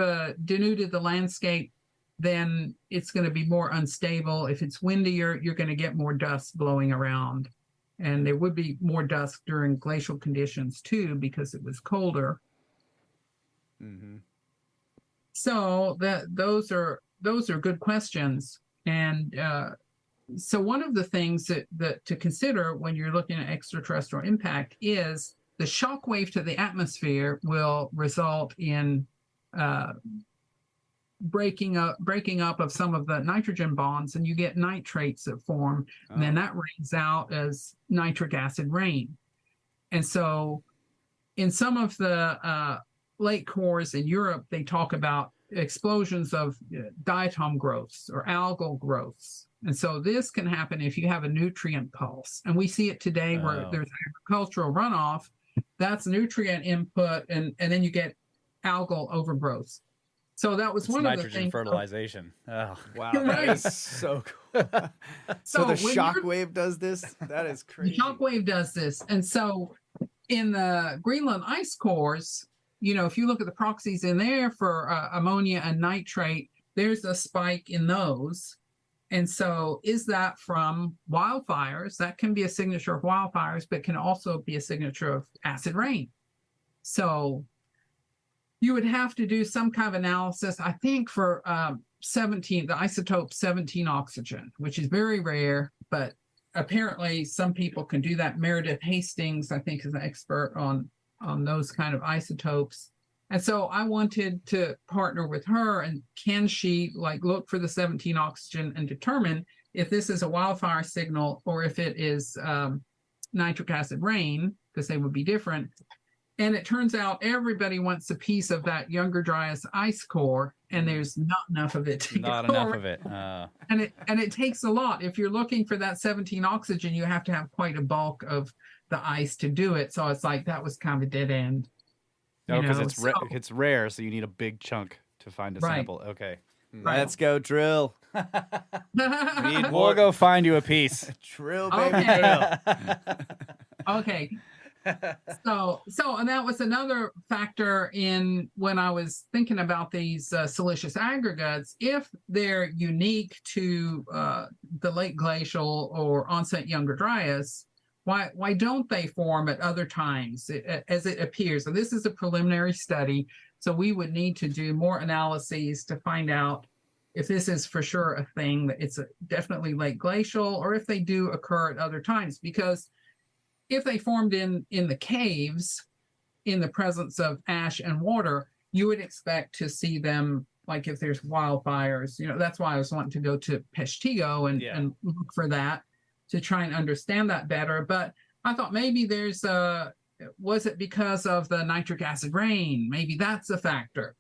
denuded the landscape, then it's going to be more unstable. If it's windier, you're going to get more dust blowing around. And there would be more dust during glacial conditions too, because it was colder. Mm-hmm. So those are good questions. And so one of the things that to consider when you're looking at extraterrestrial impact is the shock wave to the atmosphere will result in breaking up of some of the nitrogen bonds, and you get nitrates that form, and then that rains out as nitric acid rain. And so in some of the lake cores in Europe, they talk about explosions of diatom growths or algal growths. And so this can happen if you have a nutrient pulse. And we see it today where there's agricultural runoff, that's nutrient input, and then you get algal overgrowth. So that was one of the things. Nitrogen fertilization. Oh, wow. That is so cool. So the shock wave does this? That is crazy. The shock wave does this. And so in the Greenland ice cores, if you look at the proxies in there for ammonia and nitrate, there's a spike in those. And so is that from wildfires? That can be a signature of wildfires, but can also be a signature of acid rain. So you would have to do some kind of analysis, I think, for the isotope 17 oxygen, which is very rare, but apparently some people can do that. Meredith Hastings, I think, is an expert on those kind of isotopes. And so I wanted to partner with her, and can she like look for the 17 oxygen and determine if this is a wildfire signal or if it is nitric acid rain, because they would be different. And it turns out everybody wants a piece of that Younger Dryas ice core, and there's not enough of it. Not enough of it. And it takes a lot. If you're looking for that 17 oxygen, you have to have quite a bulk of the ice to do it. So it's like that was kind of a dead end. Oh, because it's rare, so you need a big chunk to find a sample. Okay. Right. Let's go drill. We'll go find you a piece. Drill, baby, drill. Okay. So, and that was another factor in when I was thinking about these siliceous aggregates. If they're unique to the late glacial or onset Younger Dryas, why don't they form at other times as it appears? So this is a preliminary study, so we would need to do more analyses to find out if this is for sure a thing, that it's definitely late glacial, or if they do occur at other times. Because if they formed in the caves in the presence of ash and water, you would expect to see them, like if there's wildfires. That's why I was wanting to go to Peshtigo and look for that, to try and understand that better. But I thought maybe was it because of the nitric acid rain? Maybe that's a factor.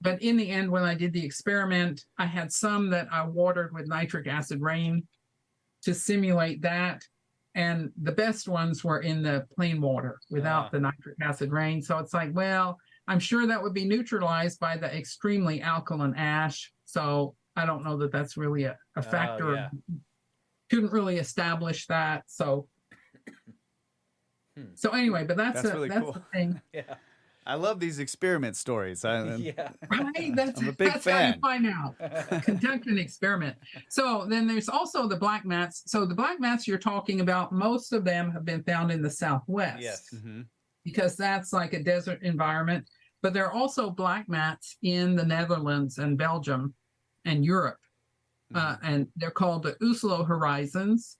But in the end, when I did the experiment, I had some that I watered with nitric acid rain to simulate that. And the best ones were in the plain water without the nitric acid rain. So it's like, well, I'm sure that would be neutralized by the extremely alkaline ash. So I don't know that that's really a factor. Couldn't really establish that. So anyway, but that's really cool. the thing. Yeah. I love these experiment stories. Right? I'm a big that's fan. how you find out. Conduct an experiment. So then there's also the black mats. So the black mats you're talking about, most of them have been found in the Southwest. Yes. Because that's like a desert environment. But there are also black mats in the Netherlands and Belgium and Europe. And they're called the U.S.A horizons,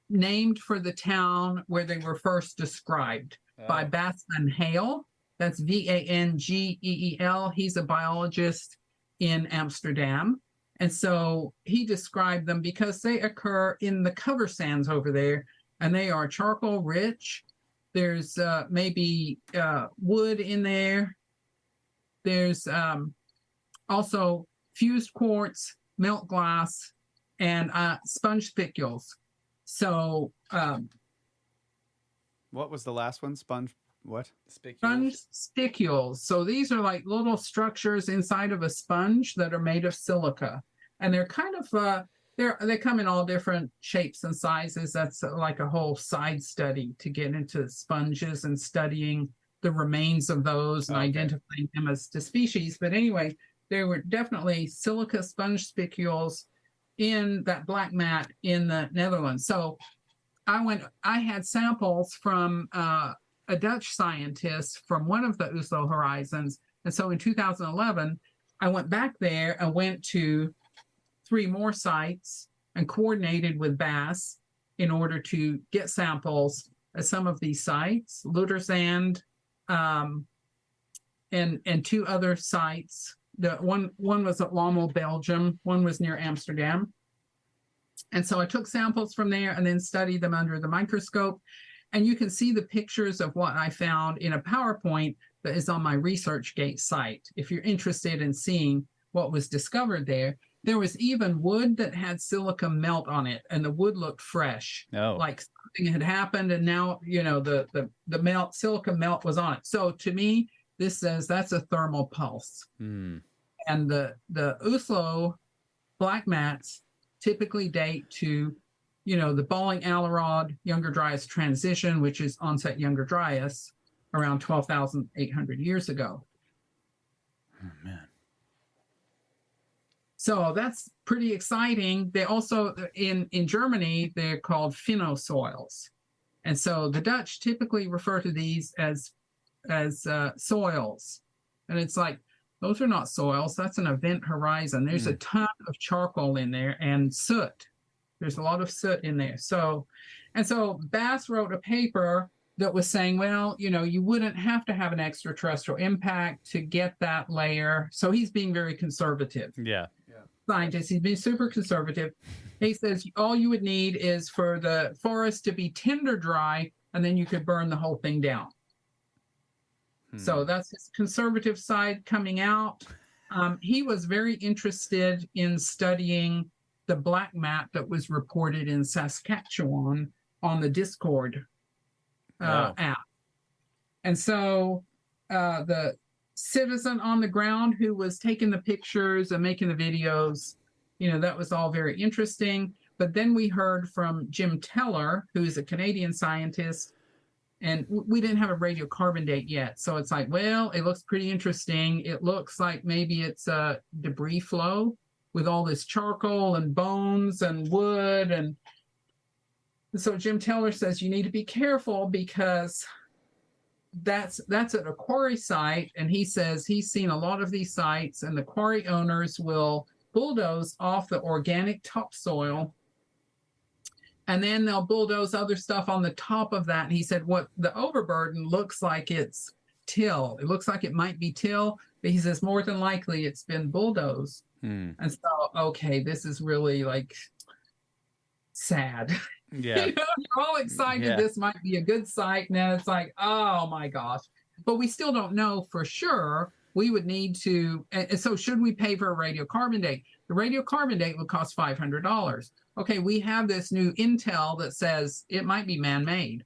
named for the town where they were first described. By Bas van Heel. That's Vangeel. He's a biologist in Amsterdam. And so he described them because they occur in the cover sands over there, and they are charcoal rich. There's maybe wood in there. There's also fused quartz, melt glass, and sponge spicules. So what was the last one? Sponge what? Sponge spicules. So these are like little structures inside of a sponge that are made of silica. And they're kind of they come in all different shapes and sizes. That's like a whole side study to get into sponges and studying the remains of those and identifying them as to species. But anyway, there were definitely silica sponge spicules in that black mat in the Netherlands. So I had samples from a Dutch scientist from one of the U.S.A horizons. And so in 2011, I went back there and went to 3 more sites and coordinated with Bas in order to get samples at some of these sites, Luterzand, and 2 other sites. The one was at Lommel, Belgium. One was near Amsterdam. And so I took samples from there and then studied them under the microscope. And you can see the pictures of what I found in a PowerPoint that is on my ResearchGate site. If you're interested in seeing what was discovered there, there was even wood that had silica melt on it, and the wood looked fresh, like something had happened. And now, the silica melt was on it. So to me, this says that's a thermal pulse. And the U.S.A black mats typically date to, the Balling-Alerod Younger Dryas transition, which is onset Younger Dryas, around 12,800 years ago. Oh, man. So that's pretty exciting. They also, in Germany, they're called Finno soils. And so the Dutch typically refer to these as soils. And it's like, those are not soils. That's an event horizon. There's a ton of charcoal in there and soot. There's a lot of soot in there. So Bass wrote a paper that was saying, well, you wouldn't have to have an extraterrestrial impact to get that layer. So he's being very conservative. Yeah. Scientist, he's being super conservative. He says all you would need is for the forest to be tinder dry, and then you could burn the whole thing down. So that's his conservative side coming out. He was very interested in studying the black mat that was reported in Saskatchewan on the Discord app. And so the citizen on the ground who was taking the pictures and making the videos, that was all very interesting. But then we heard from Jim Teller, who's a Canadian scientist, and we didn't have a radiocarbon date yet. So it's like, well, it looks pretty interesting. It looks like maybe it's a debris flow with all this charcoal and bones and wood. And so Jim Teller says you need to be careful because that's at a quarry site. And he says he's seen a lot of these sites, and the quarry owners will bulldoze off the organic topsoil, and then they'll bulldoze other stuff on the top of that. And he said what the overburden looks like it's till. It looks like it might be till, but he says more than likely it's been bulldozed. And so, okay, this is really like sad. Yeah. You're all excited this might be a good site, and then it's like, oh my gosh. But we still don't know for sure. We would need to, and so should we pay for a radiocarbon date? The radiocarbon date would cost $500. Okay, we have this new intel that says it might be man-made.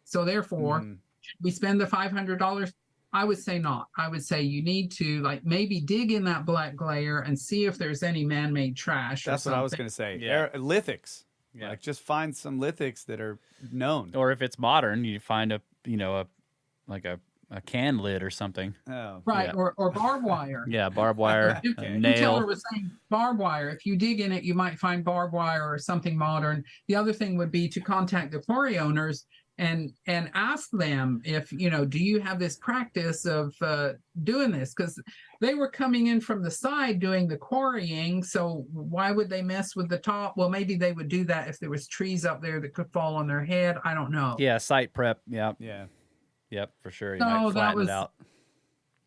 So therefore, should we spend the $500? I would say not. I would say you need to maybe dig in that black layer and see if there's any man-made trash. That's what I was going to say. Yeah. Lithics. Yeah. Just find some lithics that are known. Or if it's modern, you find a can lid or something. Oh, right, yeah. or barbed wire. Yeah, barbed wire, a nail. Teller was saying barbed wire. If you dig in it, you might find barbed wire or something modern. The other thing would be to contact the quarry owners and ask them if, do you have this practice of doing this? Because they were coming in from the side doing the quarrying, so why would they mess with the top? Well, maybe they would do that if there was trees up there that could fall on their head. I don't know. Yeah, site prep. Yeah. Yep, for sure. You might flatten it out.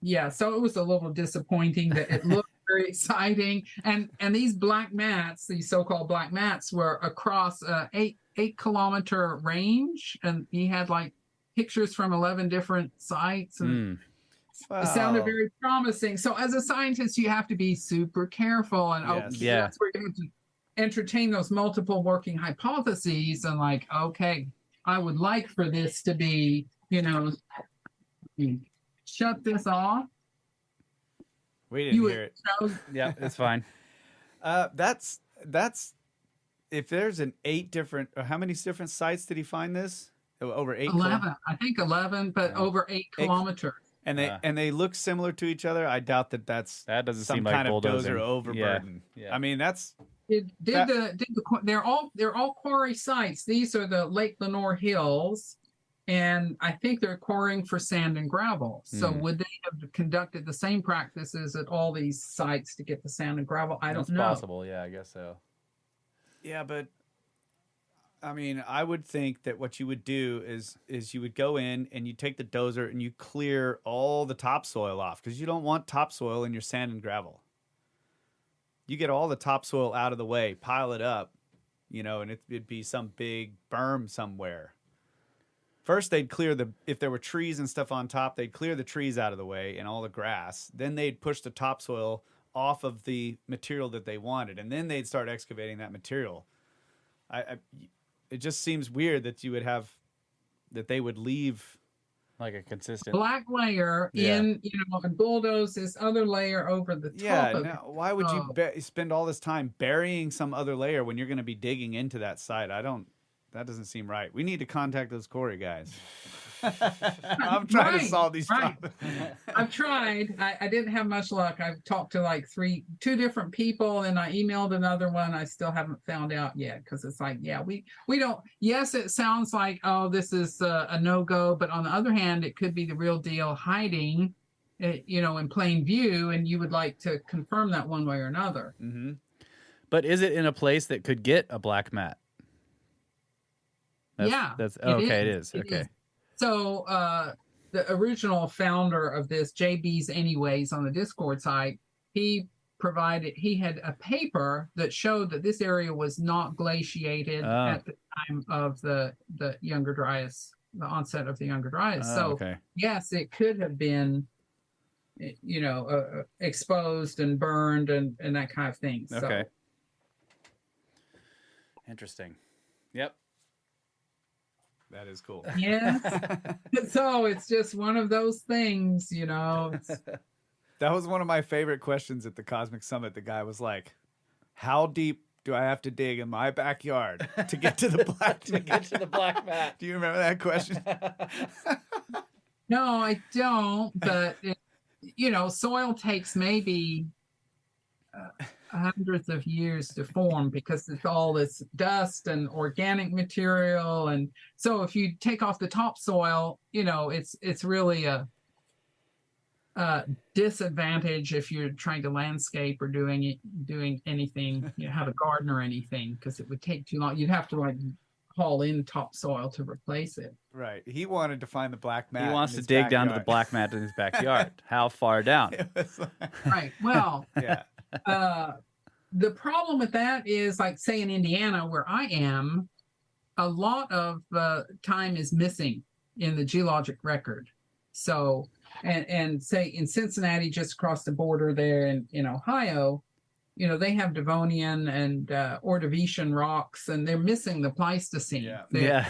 Yeah, so it was a little disappointing that it looked very exciting. And these black mats, these so-called black mats, were across a 8-kilometer range. And he had pictures from 11 different sites. And it sounded very promising. So as a scientist, you have to be super careful. And that's where you have to entertain those multiple working hypotheses. And okay, I would like for this to be, shut this off. We didn't hear it. Yeah, it's fine. That's if there's an 8 different. How many different sites did he find this? Over 8. 11, I think 11, but over 8 kilometers. And they look similar to each other. I doubt that doesn't some seem like kind of bulldozing. dozer overburden. Yeah. I mean, that's. They're all quarry sites. These are the Lake Lenoir Hills. And I think they're quarrying for sand and gravel. So would they have conducted the same practices at all these sites to get the sand and gravel? I don't know. That's possible. Yeah, I guess so. Yeah, but I mean, I would think that what you would do is you would go in and you take the dozer and you clear all the topsoil off, because you don't want topsoil in your sand and gravel. You get all the topsoil out of the way, pile it up, and it'd be some big berm somewhere. First, they'd clear if there were trees and stuff on top, they'd clear the trees out of the way and all the grass. Then they'd push the topsoil off of the material that they wanted, and then they'd start excavating that material. It just seems weird that that they would leave a consistent black layer in, and bulldoze this other layer over the top. Yeah. Why would you spend all this time burying some other layer when you're going to be digging into that site? That doesn't seem right. We need to contact those quarry guys. I'm trying to solve these problems. I've tried. I didn't have much luck. I've talked to two different people, and I emailed another one. I still haven't found out yet, because it's we don't. Yes, it sounds like, oh, this is a no-go, but on the other hand, it could be the real deal hiding, in plain view, and you would like to confirm that one way or another. Mm-hmm. But is it in a place that could get a black mat? That's okay. It is. Okay. Is. So the original founder of this, JB's Anyways, on the Discord site, he had a paper that showed that this area was not glaciated at the time of the Younger Dryas, the onset of the Younger Dryas. Okay. Yes, it could have been, exposed and burned and that kind of thing. Okay. Interesting. Yep. That is cool. Yes. So it's just one of those things, That was one of my favorite questions at the Cosmic Summit. The guy was like, "How deep do I have to dig in my backyard to get to the black mat?" Do you remember that question? No, I don't. But soil takes maybe hundreds of years to form because it's all this dust and organic material, and so if you take off the topsoil, it's really a disadvantage if you're trying to landscape or doing anything, have a garden or anything, because it would take too long. You'd have to haul in topsoil to replace it. Right. He wanted to find the black mat. He wants to dig down to the black mat in his backyard. How far down? Right. Well, yeah. The problem with that is, like, say in Indiana, where I am, a lot of time is missing in the geologic record. So, and say in Cincinnati, just across the border there in Ohio, they have Devonian and Ordovician rocks, and they're missing the Pleistocene. Yeah.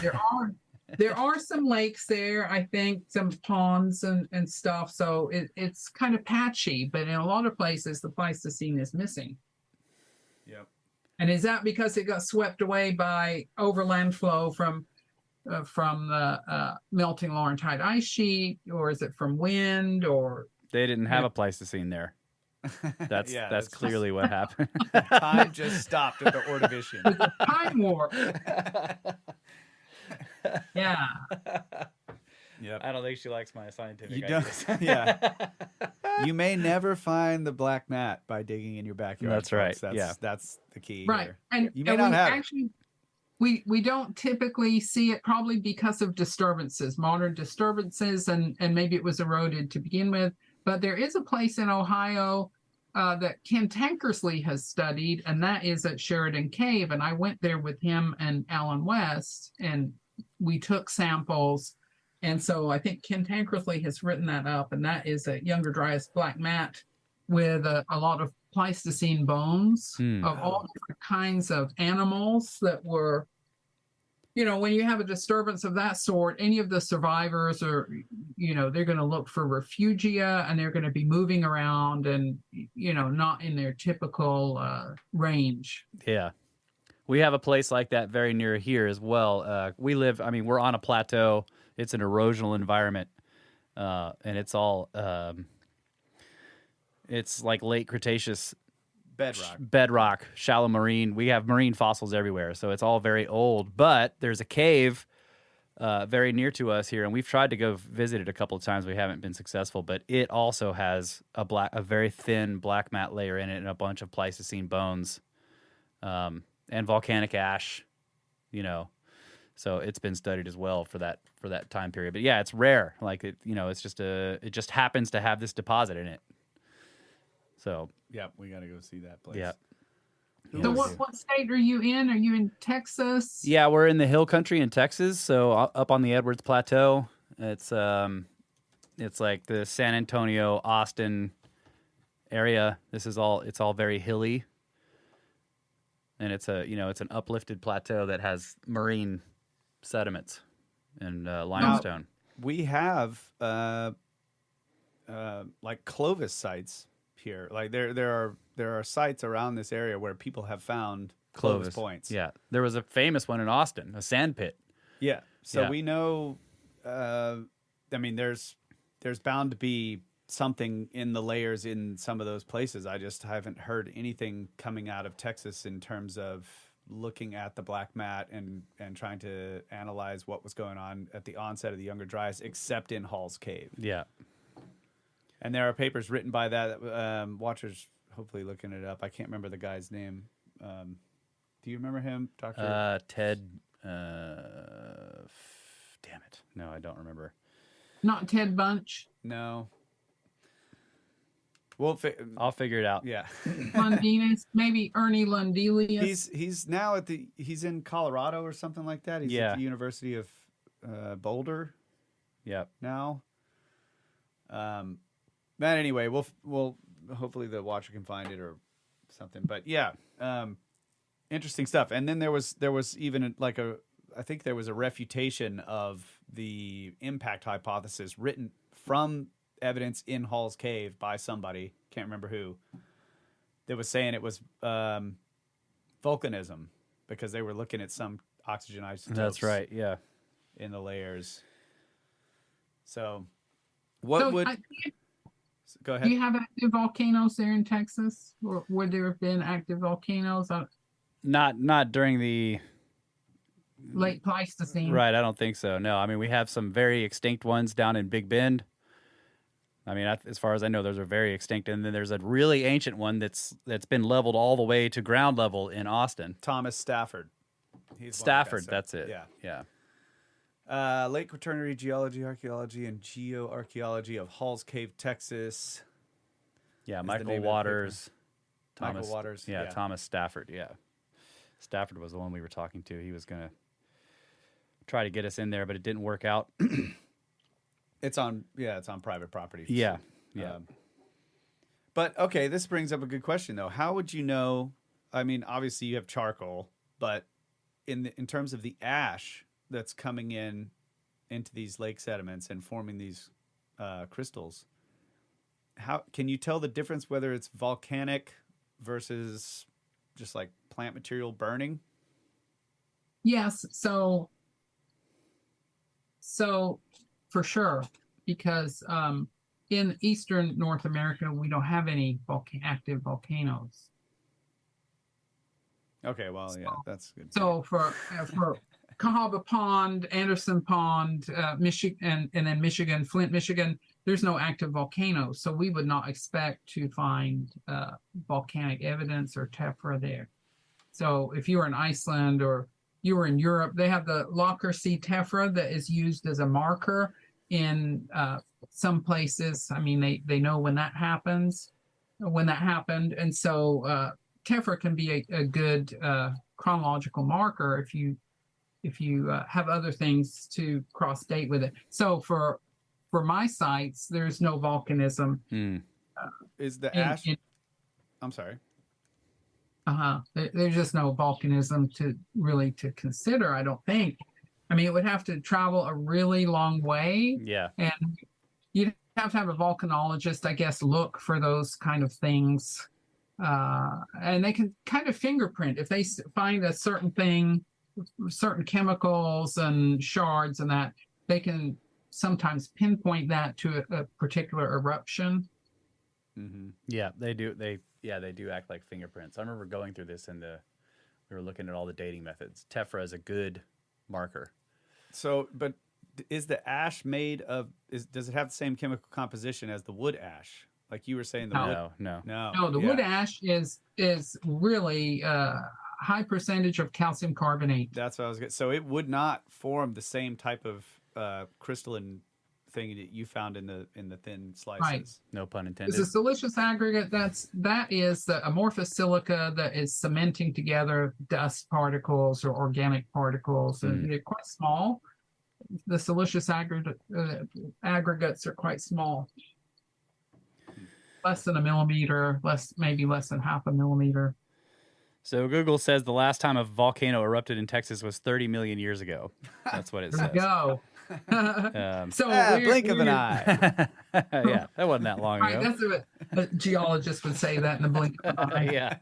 There are some lakes there, I think, some ponds and stuff. So it's kind of patchy, but in a lot of places, the Pleistocene is missing. Yep. And is that because it got swept away by overland flow from the melting Laurentide ice sheet, or is it from wind, or they didn't have a Pleistocene there? That's clearly what happened. Time just stopped at the Ordovician. Time warp. Yeah. Yep. I don't think she likes my scientific You ideas. don't. Yeah. You may never find the black mat by digging in your backyard. That's right. That's the key. Right. Here. And you may not have actually, we don't typically see it, probably because of disturbances, modern disturbances, and maybe it was eroded to begin with. But there is a place in Ohio that Ken Tankersley has studied, and that is at Sheridan Cave. And I went there with him and Alan West, and we took samples. And so I think Ken Tankersley has written that up, and that is a Younger Dryas black mat with a lot of Pleistocene bones of all different kinds of animals that were, when you have a disturbance of that sort, any of the survivors are, they're going to look for refugia, and they're going to be moving around and, not in their typical range. Yeah. We have a place like that very near here as well. We're on a plateau. It's an erosional environment, and it's all, it's like late Cretaceous bedrock, shallow marine. We have marine fossils everywhere, so it's all very old. But there's a cave very near to us here, and we've tried to go visit it a couple of times. We haven't been successful, but it also has a very thin black mat layer in it and a bunch of Pleistocene bones, and volcanic ash, So it's been studied as well for that time period. But yeah, it's rare. Like it just happens to have this deposit in it. So yeah, we got to go see that place. Yeah. So what state are you in? Are you in Texas? Yeah, we're in the hill country in Texas. So up on the Edwards Plateau. It's like the San Antonio, Austin area. It's all very hilly. And it's an uplifted plateau that has marine sediments and limestone. We have like Clovis sites here. Like there are sites around this area where people have found Clovis points. Yeah, there was a famous one in Austin, a sand pit. Yeah, so we know. There's bound to be something in the layers in some of those places. I just haven't heard anything coming out of Texas in terms of looking at the black mat and trying to analyze what was going on at the onset of the Younger Dryas, except in Hall's Cave. Yeah. And there are papers written by that. Watchers hopefully looking it up. I can't remember the guy's name. Do you remember him, Doctor? Ted. Damn it! No, I don't remember. Not Ted Bunch. No. I'll figure it out. Yeah. Lundinus, maybe Ernie Lundelius. He's now he's in Colorado or something like that. He's at the University of Boulder. Yep. Now. But anyway, we'll hopefully the watcher can find it or something. But yeah, interesting stuff. And then there was even I think there was a refutation of the impact hypothesis written from evidence in Hall's Cave by somebody, can't remember who, that was saying it was volcanism because they were looking at some oxygen isotopes. That's right, yeah. In the layers. So Go ahead. Do you have active volcanoes there in Texas? Or would there have been active volcanoes? Not during the Late Pleistocene. Right, I don't think so. No, I mean, we have some very extinct ones down in Big Bend. I mean, as far as I know, those are very extinct. And then there's a really ancient one that's been leveled all the way to ground level in Austin. Thomas Stafford. Stafford, that's it. Yeah. Lake Quaternary Geology, Archaeology, and Geoarchaeology of Hall's Cave, Texas. Yeah, Michael Waters. Michael Waters. Yeah, Thomas Stafford, yeah. Stafford was the one we were talking to. He was going to try to get us in there, but it didn't work out. It's on private property. Yeah. But okay, this brings up a good question though. How would you know? I mean, obviously you have charcoal, but in terms of the ash that's coming into these lake sediments and forming these crystals, how can you tell the difference whether it's volcanic versus just like plant material burning? Yes, so for sure, because in eastern North America, we don't have any active volcanoes. Okay, well, yeah, that's good. So for Cahaba Pond, Anderson Pond, Michigan, and then Michigan, Flint, Michigan, there's no active volcanoes. So we would not expect to find volcanic evidence or tephra there. So if you were in Iceland or you were in Europe, they have the Locker Sea tephra that is used as a marker in some places. I mean, they know when that happened. And so tephra can be a good chronological marker if you have other things to cross date with it. So for my sites, there's no volcanism. Is the ash? I'm sorry. There's just no volcanism to consider, I don't think. I mean, it would have to travel a really long way. Yeah. And you'd have to have a volcanologist, I guess, look for those kind of things. And they can kind of fingerprint. If they find a certain thing, certain chemicals and shards and that, they can sometimes pinpoint that to a particular eruption. Mm-hmm. Yeah, they do. They do act like fingerprints. I remember going through this we were looking at all the dating methods. Tephra is a good marker. So, but is the ash made of? Does it have the same chemical composition as the wood ash? Like you were saying, No. No. Wood ash is really high percentage of calcium carbonate. That's what I was getting. So it would not form the same type of crystalline thing that you found in the thin slices. Right. No pun intended. It's a siliceous aggregate. That is the amorphous silica that is cementing together dust particles or organic particles, and they're quite small. The siliceous aggregates are quite small, less than a millimeter, maybe less than half a millimeter. So Google says the last time a volcano erupted in Texas was 30 million years ago. That's what it says. There we go. Blink of an eye. Yeah, that wasn't that long ago. That's what a geologist would say, that in a blink of an eye. Yeah,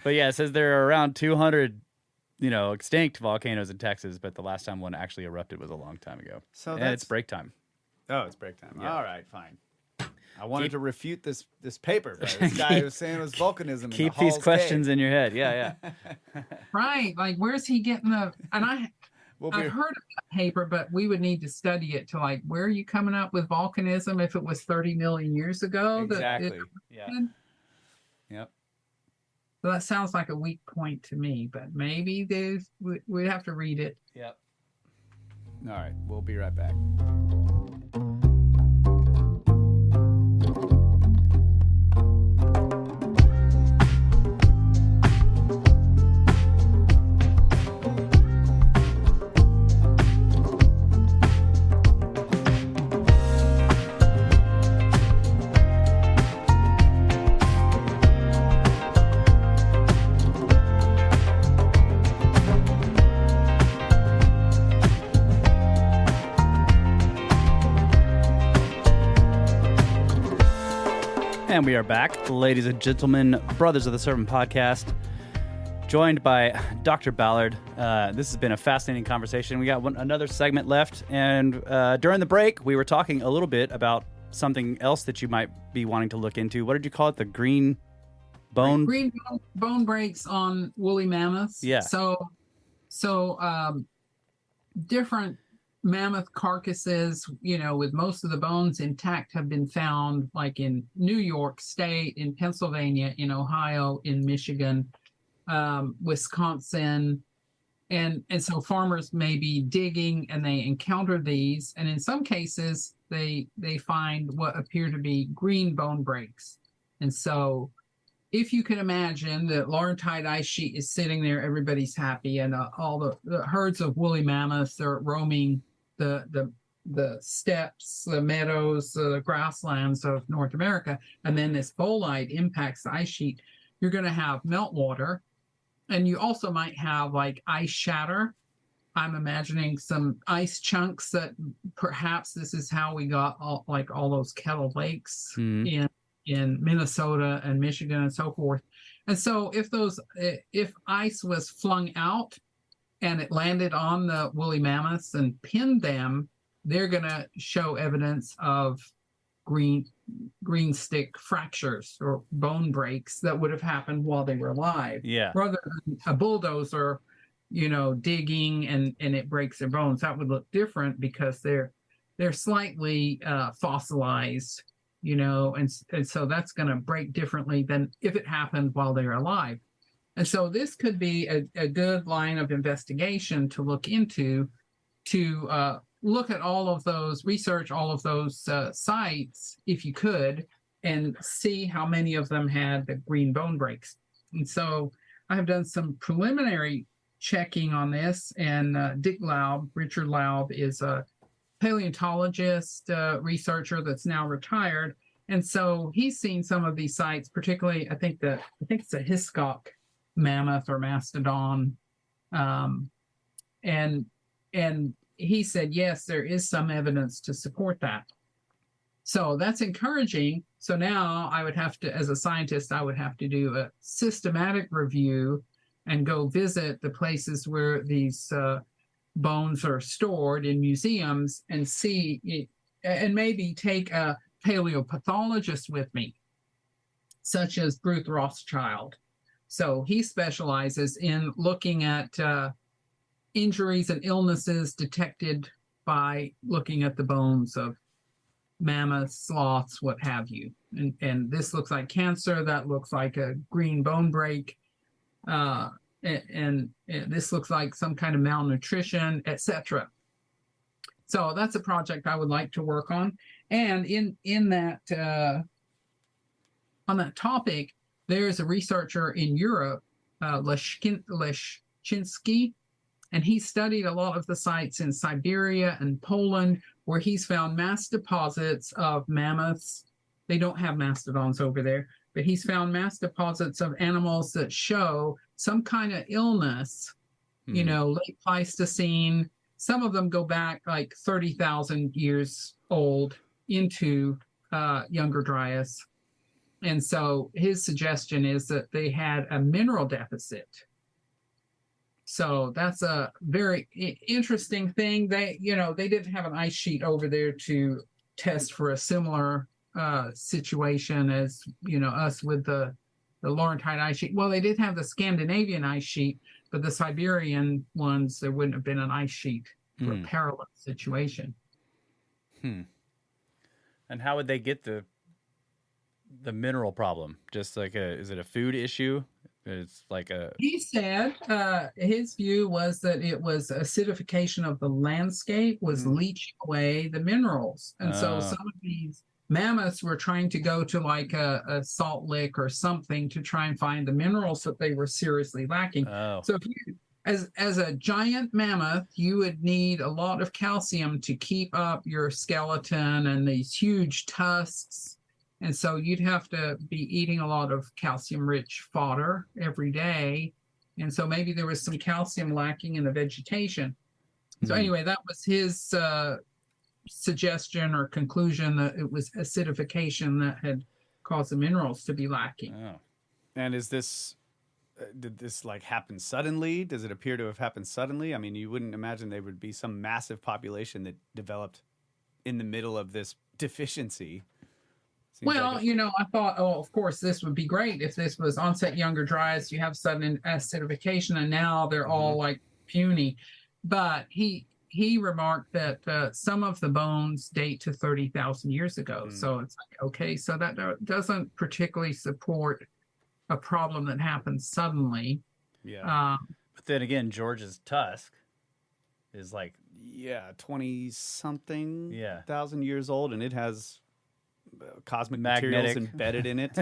but yeah, it says there are around 200, extinct volcanoes in Texas, but the last time one actually erupted was a long time ago. So it's break time. Oh, it's break time. Yeah. All right, fine. I wanted to refute this paper by this guy who was saying it was volcanism. Keep these questions in your head. Yeah. Right. Like, where's he getting I've heard of that paper, but we would need to study it to where are you coming up with volcanism if it was 30 million years ago? Exactly. Yeah. Yep. So that sounds like a weak point to me, but maybe we'd have to read it. Yep. All right, we'll be right back. And we are back, ladies and gentlemen, Brothers of the Serpent podcast, joined by Dr. Ballard. This has been a fascinating conversation. We got another segment left, and during the break, we were talking a little bit about something else that you might be wanting to look into. What did you call it? The green bone? Green bone breaks on woolly mammoths. Yeah. So different mammoth carcasses, with most of the bones intact, have been found like in New York State, in Pennsylvania, in Ohio, in Michigan, Wisconsin. And so farmers may be digging and they encounter these. And in some cases, they find what appear to be green bone breaks. And so if you can imagine that Laurentide ice sheet is sitting there, everybody's happy, and all the herds of woolly mammoths are roaming the steppes, the meadows, the grasslands of North America, and then this bolide impacts the ice sheet, you're going to have meltwater, and you also might have like ice shatter. I'm imagining some ice chunks that perhaps this is how we got all those kettle lakes in Minnesota and Michigan and so forth. And so if ice was flung out and it landed on the woolly mammoths and pinned them, they're going to show evidence of green stick fractures or bone breaks that would have happened while they were alive. Yeah. Rather than a bulldozer, digging and it breaks their bones. That would look different because they're slightly fossilized, and so that's going to break differently than if it happened while they're alive. And so this could be a good line of investigation to look into, to look at all of those, research all of those sites, if you could, and see how many of them had the green bone breaks. And so I have done some preliminary checking on this, and Richard Laub is a paleontologist, researcher that's now retired. And so he's seen some of these sites, particularly, I think it's a Hiscock mammoth or mastodon. And he said, yes, there is some evidence to support that. So that's encouraging. So now I would have to, as a scientist, I would have to do a systematic review and go visit the places where these bones are stored in museums and see it, and maybe take a paleopathologist with me, such as Bruce Rothschild. So he specializes in looking at injuries and illnesses detected by looking at the bones of mammoths, sloths, what have you. And this looks like cancer, that looks like a green bone break, and this looks like some kind of malnutrition, etc. So that's a project I would like to work on. And in that on that topic, there's a researcher in Europe, Leshchinskiy, and he studied a lot of the sites in Siberia and Poland where he's found mass deposits of mammoths. They don't have mastodons over there, but he's found mass deposits of animals that show some kind of illness, late Pleistocene. Some of them go back like 30,000 years old into Younger Dryas. And so his suggestion is that they had a mineral deficit. So that's a very interesting thing. They didn't have an ice sheet over there to test for a similar situation as, us with the Laurentide ice sheet. Well, they did have the Scandinavian ice sheet, but the Siberian ones, there wouldn't have been an ice sheet for a parallel situation. And how would they get the mineral problem? Just like is it a food issue? It's like a He said his view was that it was acidification of the landscape was leaching away the minerals. And so some of these mammoths were trying to go to like a salt lick or something to try and find the minerals that they were seriously lacking. So if you, as a giant mammoth, you would need a lot of calcium to keep up your skeleton and these huge tusks. And so you'd have to be eating a lot of calcium-rich fodder every day. And so maybe there was some calcium lacking in the vegetation. So anyway, that was his suggestion or conclusion that it was acidification that had caused the minerals to be lacking. And is this, did this like happen suddenly? Does it appear to have happened suddenly? I mean, you wouldn't imagine there would be some massive population that developed in the middle of this deficiency. Well, like you know, I thought, oh, of course, this would be great if this was onset younger dryas. You have sudden acidification, and now they're all like puny. But he remarked that some of the bones date to 30,000 years ago. So it's like, okay, so that doesn't particularly support a problem that happened suddenly. Yeah. But then again, George's tusk is like 20-something thousand years old, and it has cosmic materials embedded in it.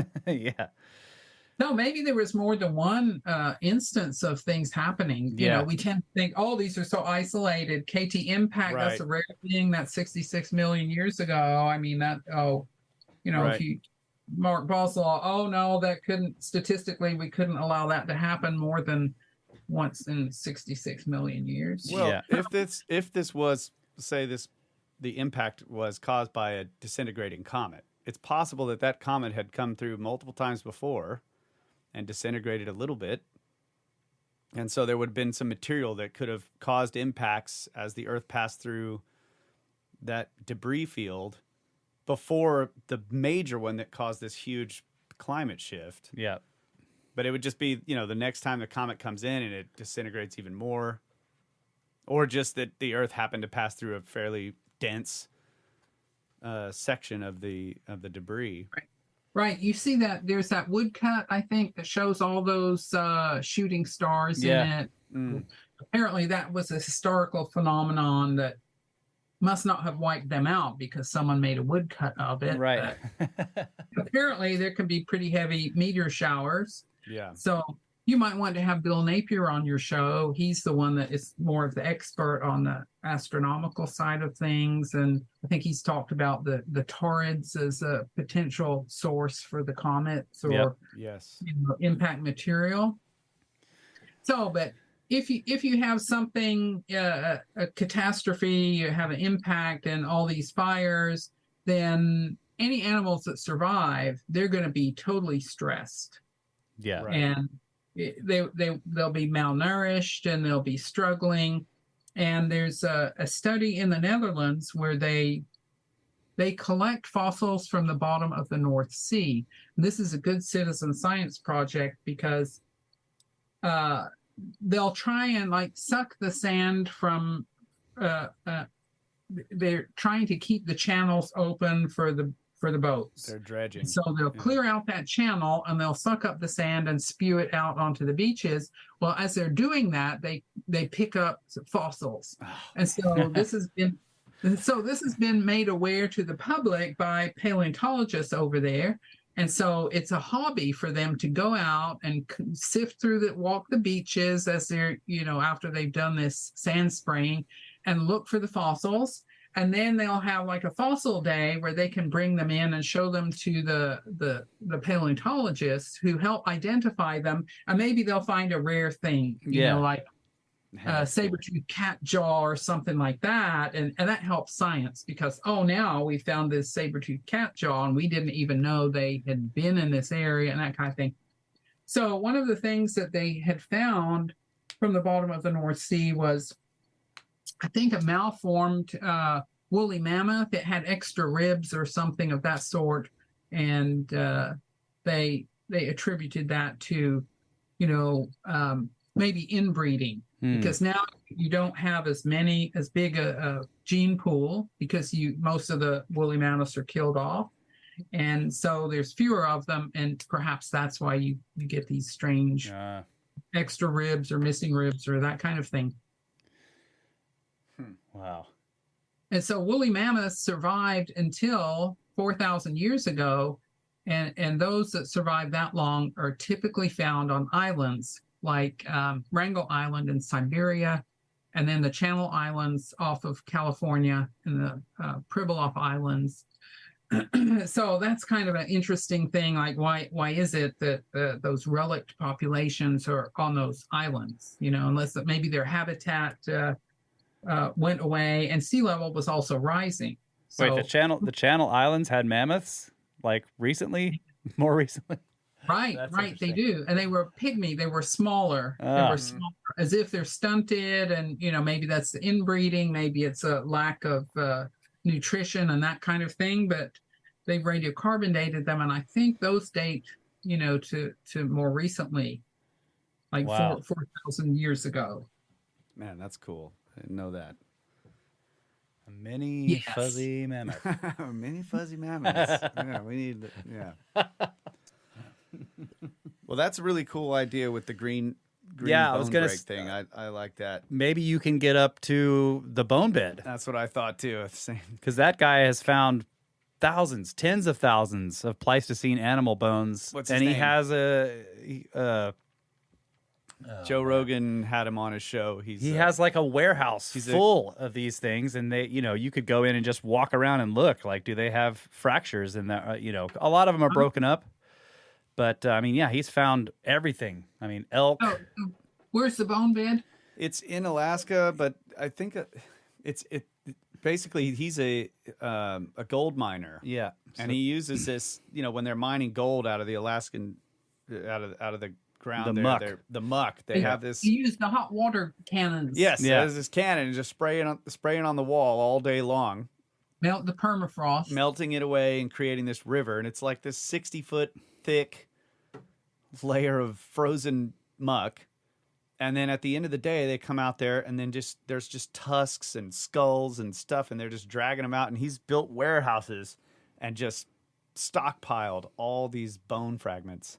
No, maybe there was more than one instance of things happening. You know, we tend to think, oh, these are so isolated. KT impact, that's a rare thing. That's 66 million years ago. I mean, that, if you Mark Ball's law, oh, no, that couldn't, statistically, we couldn't allow that to happen more than once in 66 million years. Well, if this was, say, the impact was caused by a disintegrating comet, it's possible that that comet had come through multiple times before and disintegrated a little bit. And so there would have been some material that could have caused impacts as the Earth passed through that debris field before the major one that caused this huge climate shift. Yeah. But it would just be, the next time the comet comes in and it disintegrates even more, or just that the Earth happened to pass through a fairly dense section of the debris. Right. You see that there's that woodcut, I think, that shows all those shooting stars in it. Apparently that was a historical phenomenon that must not have wiped them out because someone made a woodcut of it. Right. Apparently there can be pretty heavy meteor showers. Yeah. So you might want to have Bill Napier on your show. He's the one that is more of the expert on the astronomical side of things. And I think he's talked about the torids as a potential source for the comets or impact material. So, but if you have something, a catastrophe, you have an impact and all these fires, then any animals that survive, they're going to be totally stressed. Yeah. Right. And they'll be malnourished and they'll be struggling. And there's a study in the Netherlands where they collect fossils from the bottom of the North Sea. And this is a good citizen science project because they'll try and suck the sand from. They're trying to keep the channels open for the boats. They're dredging. And so they'll clear out that channel and they'll suck up the sand and spew it out onto the beaches. Well, as they're doing that, they pick up fossils. And so this has been made aware to the public by paleontologists over there. And so it's a hobby for them to go out and sift through walk the beaches as they're, after they've done this sand spraying and look for the fossils. And then they'll have a fossil day where they can bring them in and show them to the paleontologists who help identify them. And maybe they'll find a rare thing, like a saber-toothed cat jaw or something like that. And that helps science because, now we found this saber-toothed cat jaw and we didn't even know they had been in this area and that kind of thing. So one of the things that they had found from the bottom of the North Sea was, I think, a malformed woolly mammoth. It had extra ribs or something of that sort, and they attributed that to, maybe inbreeding because now you don't have as big a gene pool because most of the woolly mammoths are killed off, And so there's fewer of them, and perhaps that's why you get these strange extra ribs or missing ribs or that kind of thing. Wow. And so woolly mammoths survived until 4,000 years ago, and those that survive that long are typically found on islands like Wrangel Island in Siberia, and then the Channel Islands off of California and the Pribilof Islands. So that's kind of an interesting thing. Like, why is it that those relict populations are on those islands? Unless that maybe their habitat went away, and sea level was also rising. So, Wait, the Channel Islands had mammoths like recently, more recently. Right, they do, and they were pygmy. They were smaller. They were smaller, as if they're stunted, and maybe that's the inbreeding, maybe it's a lack of nutrition and that kind of thing. But they've radiocarbon dated them, and I think those date, to more recently, like 4,000 years ago. Man, that's cool. I didn't know that. A mini fuzzy mammoth. Mini fuzzy mammoths. Yeah, we need. Yeah. Well, that's a really cool idea with the green I was bone gonna break thing. I like that. Maybe you can get up to the bone bed. That's what I thought too. Because that guy has found thousands, tens of thousands of Pleistocene animal bones. What's his name? He has Joe Rogan had him on his show. He has like a warehouse full of these things, and they, you could go in and just walk around and look. Like, do they have fractures in that? A lot of them are broken up. But he's found everything. Elk. Oh, where's the bone bed? It's in Alaska, but I think basically he's a gold miner. Yeah, and he uses this. When they're mining gold out of the Alaskan, out of the ground, the muck. They have this. He used the hot water cannons. Yes, there's this cannon and just spraying on the wall all day long. Melt the permafrost, melting it away and creating this river, and it's like this 60-foot thick layer of frozen muck. And then at the end of the day, they come out there, and then there's just tusks and skulls and stuff, and they're just dragging them out. And he's built warehouses and just stockpiled all these bone fragments.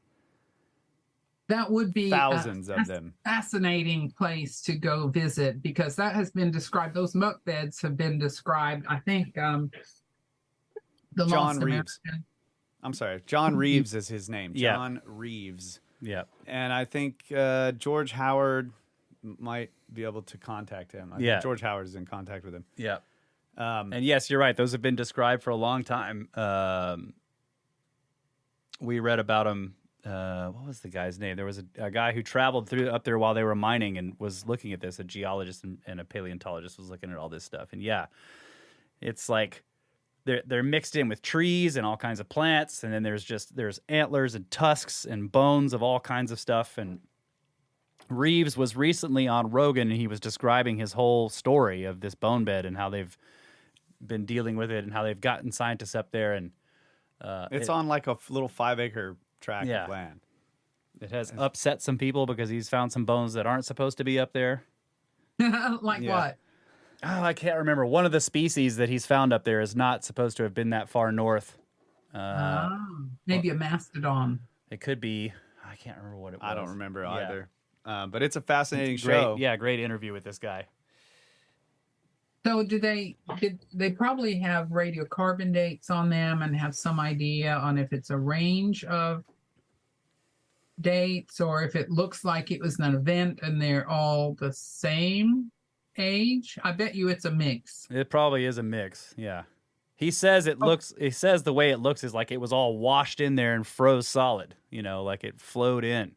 That would be thousands of them. Fascinating place to go visit, because that has been described. Those muck beds have been described. I think the John Reeves. I'm sorry, John Reeves is his name. John Reeves. Yeah. And I think George Howard might be able to contact him. I think George Howard is in contact with him. Yeah. And yes, you're right. Those have been described for a long time. We read about them. What was the guy's name? There was a guy who traveled up there while they were mining and was looking at this. A geologist and a paleontologist was looking at all this stuff. And it's like they're mixed in with trees and all kinds of plants. And then there's antlers and tusks and bones of all kinds of stuff. And Reeves was recently on Rogan, and he was describing his whole story of this bone bed and how they've been dealing with it and how they've gotten scientists up there. And it's on like a little 5-acre tract of land. It has upset some people because he's found some bones that aren't supposed to be up there. What? Oh, I can't remember. One of the species that he's found up there is not supposed to have been that far north. Maybe a mastodon. It could be. I can't remember what it was. I don't remember either. But it's a fascinating show. Great interview with this guy. So did they probably have radiocarbon dates on them and have some idea on if it's a range of dates or if it looks like it was an event and they're all the same age? I bet you it's a mix. It probably is a mix. Yeah. He says he says the way it looks is like it was all washed in there and froze solid, like it flowed in.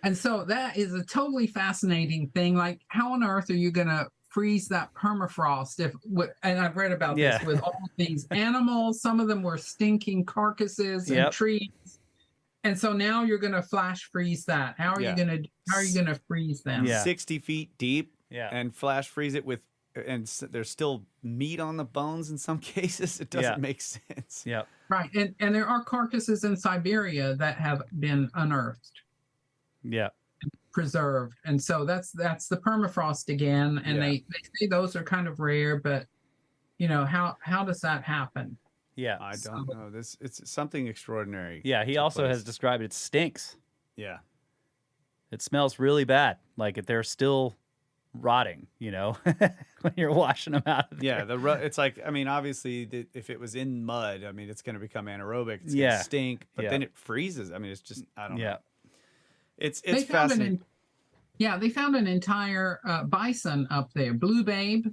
And so that is a totally fascinating thing. Like, how on earth are you going to freeze that permafrost? And I've read about this with all these animals. Some of them were stinking carcasses and trees. And so now you're going to flash freeze that. How are you going to freeze them? 60 feet deep and flash freeze it and there's still meat on the bones in some cases. It doesn't make sense. Yeah. Right. And there are carcasses in Siberia that have been unearthed. Yeah. Preserved. And so that's the permafrost again. And they say those are kind of rare, but how does that happen? Yeah. I don't know. It's something extraordinary. Yeah, he took also place. has described it stinks. Yeah. It smells really bad. Like they're still rotting, when you're washing them out of there. Yeah, it's like, I mean, obviously, if it was in mud, I mean, it's going to become anaerobic. It's going Yeah. to stink, but Yeah. then it freezes. I mean, it's just, I don't Yeah. know. It's They found fascinating. they found an entire bison up there, Blue Babe,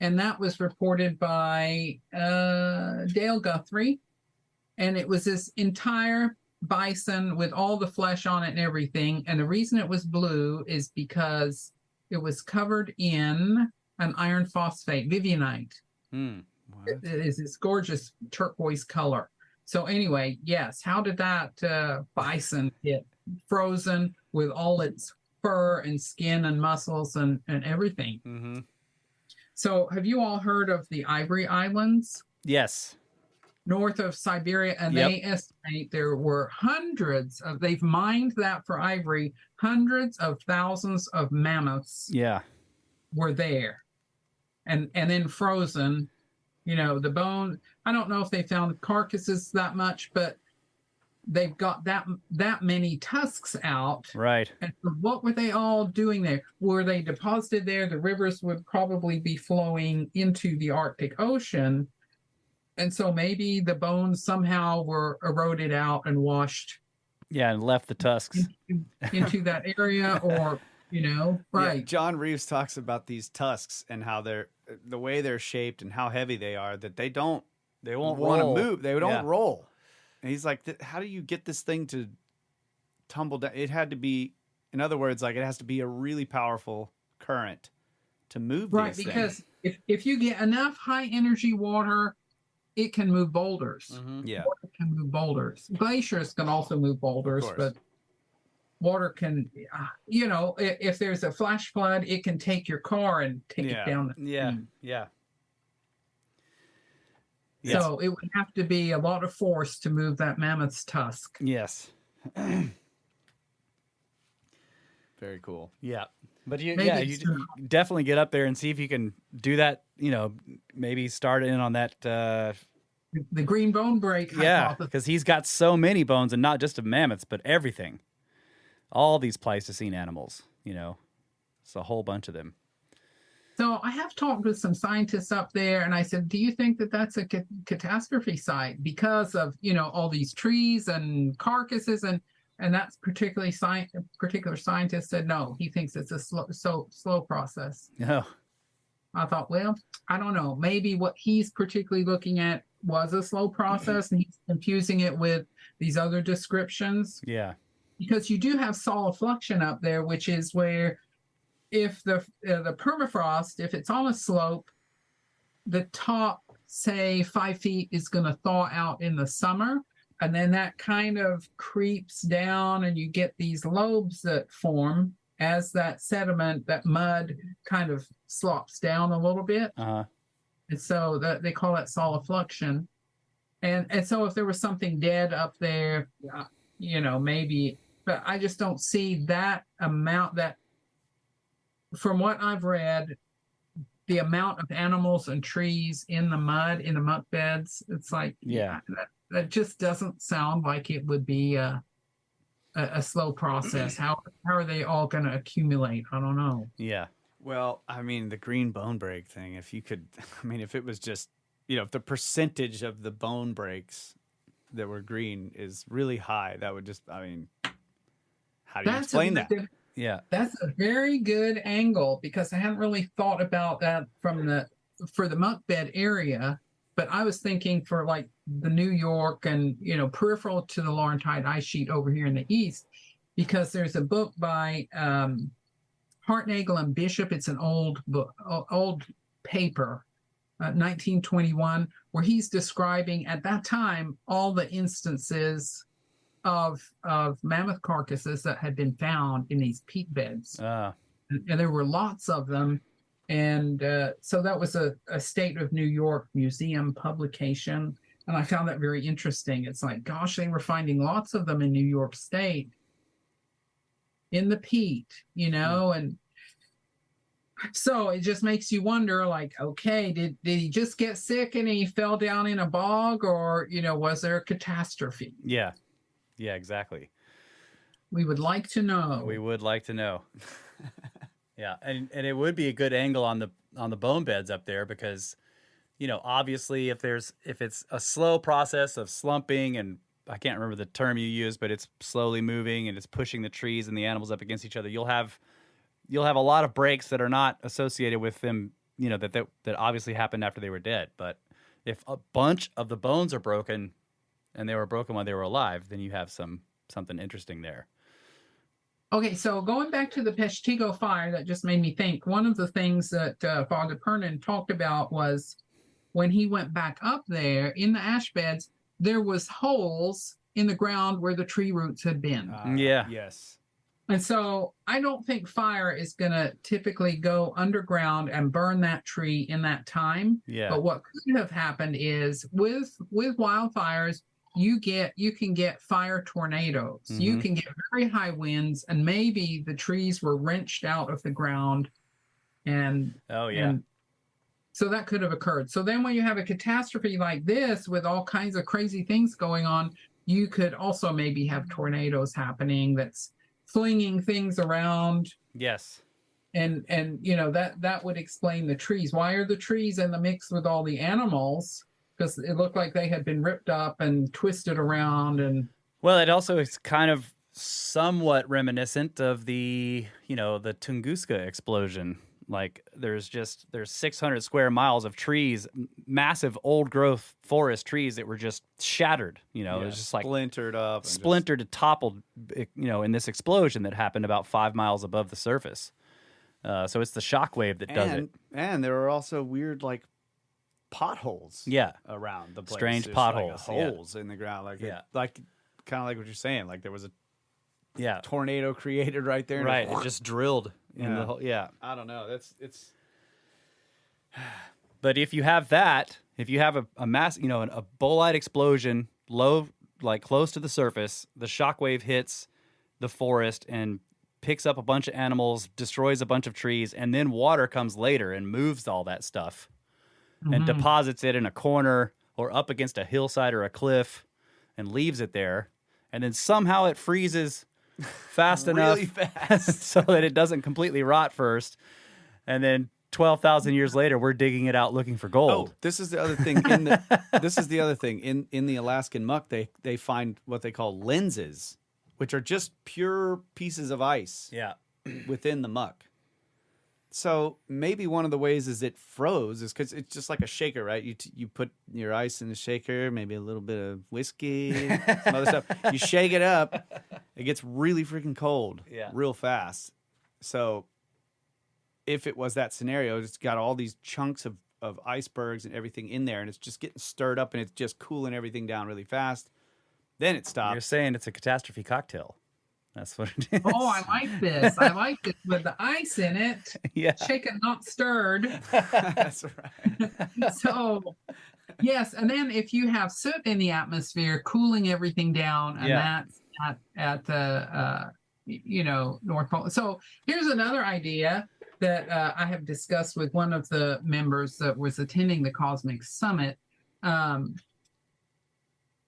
and that was reported by Dale Guthrie, and it was this entire bison with all the flesh on it and everything. And the reason it was blue is because it was covered in an iron phosphate, Vivianite. What? It is this gorgeous turquoise color. So anyway, yes, how did that bison get frozen with all its fur and skin and muscles and everything? Mm-hmm. So have you all heard of the Ivory Islands Yes. north of Siberia? And Yep. they estimate there were they've mined that for ivory, hundreds of thousands of mammoths Yeah. were there and then frozen. The bone, I don't know if they found carcasses that much, but they've got that many tusks out. Right. And what were they all doing there? Were they deposited there? The rivers would probably be flowing into the Arctic Ocean. And so maybe the bones somehow were eroded out and washed Yeah, and left the tusks. into that area, or, right. Yeah, John Reeves talks about these tusks and how the way they're shaped and how heavy they are, that they won't want to roll. move. They don't Yeah. roll. And he's like, how do you get this thing to tumble down? It had to be, in other words, like it has to be a really powerful current to move Right, these because things. if you get enough high energy water, it can move boulders. Yeah. Water can move boulders. Glaciers can also move boulders, course. but water can, if there's a flash flood, it can take your car and take it down the Yeah. stream. Yeah. So it would have to be a lot of force to move that mammoth's tusk. Yes. Very cool. Yeah. But Maybe you it's too definitely get up there and see if you can do that, maybe start in on that the green bone break yeah, hypothesis. because he's got so many bones, and not just of mammoths, but everything. All these Pleistocene animals, it's a whole bunch of them. So I have talked with some scientists up there, and I said, do you think that that's a catastrophe site because of, all these trees and carcasses? And that's particular scientist said, no, he thinks it's a slow process. Oh, I thought, well, I don't know. Maybe what he's particularly looking at was a slow process, and he's confusing it with these other descriptions. yeah. Because you do have solifluction up there, which is where if the permafrost, if it's on a slope, the top, say 5 feet, is going to thaw out in the summer, and then that kind of creeps down, and you get these lobes that form as that sediment, that mud, kind of slops down a little bit. Uh-huh. And so they call that solifluction. And so if there was something dead up there, maybe, but I just don't see that amount. That, from what I've read, the amount of animals and trees in the mud, in the muck beds, it's like, Yeah. that just doesn't sound like it would be a slow process. How are they all going to accumulate? I don't know. Yeah. Well, I mean, the green bone break thing, if it was just, if the percentage of the bone breaks that were green is really high, that would just, how do you explain that? Yeah. That's a very good angle, because I hadn't really thought about that for the muck bed area, but I was thinking for like the New York and, peripheral to the Laurentide ice sheet over here in the east, because there's a book by Hartnagel and Bishop. It's an old book, old paper, 1921, where he's describing at that time all the instances of mammoth carcasses that had been found in these peat beds. And there were lots of them. And so that was a State of New York Museum publication. And I found that very interesting. It's like, gosh, they were finding lots of them in New York State in the peat, and So it just makes you wonder, like, okay, did he just get sick and he fell down in a bog, or, was there a catastrophe? Yeah. Yeah, exactly. We would like to know. We would like to know. Yeah, and it would be a good angle on the bone beds up there because, obviously if it's a slow process of slumping, and I can't remember the term you used, but it's slowly moving and it's pushing the trees and the animals up against each other, you'll have a lot of breaks that are not associated with them, that obviously happened after they were dead. But if a bunch of the bones are broken and they were broken while they were alive, then you have something interesting there. Okay, so going back to the Peshtigo fire, that just made me think. One of the things that Father Pernin talked about was when he went back up there in the ash beds, there was holes in the ground where the tree roots had been. Yeah. Yes. And so I don't think fire is going to typically go underground and burn that tree in that time. Yeah. But what could have happened is with wildfires, you can get fire tornadoes. Mm-hmm. You can get very high winds, and maybe the trees were wrenched out of the ground. And so that could have occurred. So then when you have a catastrophe like this with all kinds of crazy things going on, you could also maybe have tornadoes happening that's flinging things around. Yes. And that would explain the trees. Why are the trees in the mix with all the animals? Because it looked like they had been ripped up and twisted around. And well, it also is kind of somewhat reminiscent of the Tunguska explosion. Like there's 600 square miles of trees, massive old growth forest trees that were just shattered. It was just like splintered up, and toppled. In this explosion that happened about 5 miles above the surface. So it's the shock wave that does it. And there are also weird potholes. Around the place. Strange There's potholes. Holes in the ground. Kind of like what you're saying. Like there was a tornado created right there. Right. It just drilled in the whole. Yeah. I don't know. It's. But if you have a mass, a bolide explosion low, like close to the surface, the shock wave hits the forest and picks up a bunch of animals, destroys a bunch of trees, and then water comes later and moves all that stuff. And deposits it in a corner or up against a hillside or a cliff and leaves it there. And then somehow it freezes fast enough really fast so that it doesn't completely rot first. And then 12,000 years later, we're digging it out looking for gold. Oh, this is the other thing. This is the other thing. In the Alaskan muck, they find what they call lenses, which are just pure pieces of ice within the muck. So maybe one of the ways is it froze is because it's just like a shaker, right? You put your ice in the shaker, maybe a little bit of whiskey, some other stuff. You shake it up, it gets really freaking cold, real fast. So if it was that scenario, it's got all these chunks of icebergs and everything in there, and it's just getting stirred up, and it's just cooling everything down really fast. Then it stops. You're saying it's a catastrophe cocktail. That's what it is. Oh, I like this. I like this with the ice in it. Yeah. Shaken, not stirred. That's right. So, yes. And then if you have soot in the atmosphere, cooling everything down, and that's at the, North Pole. So here's another idea that I have discussed with one of the members that was attending the Cosmic Summit.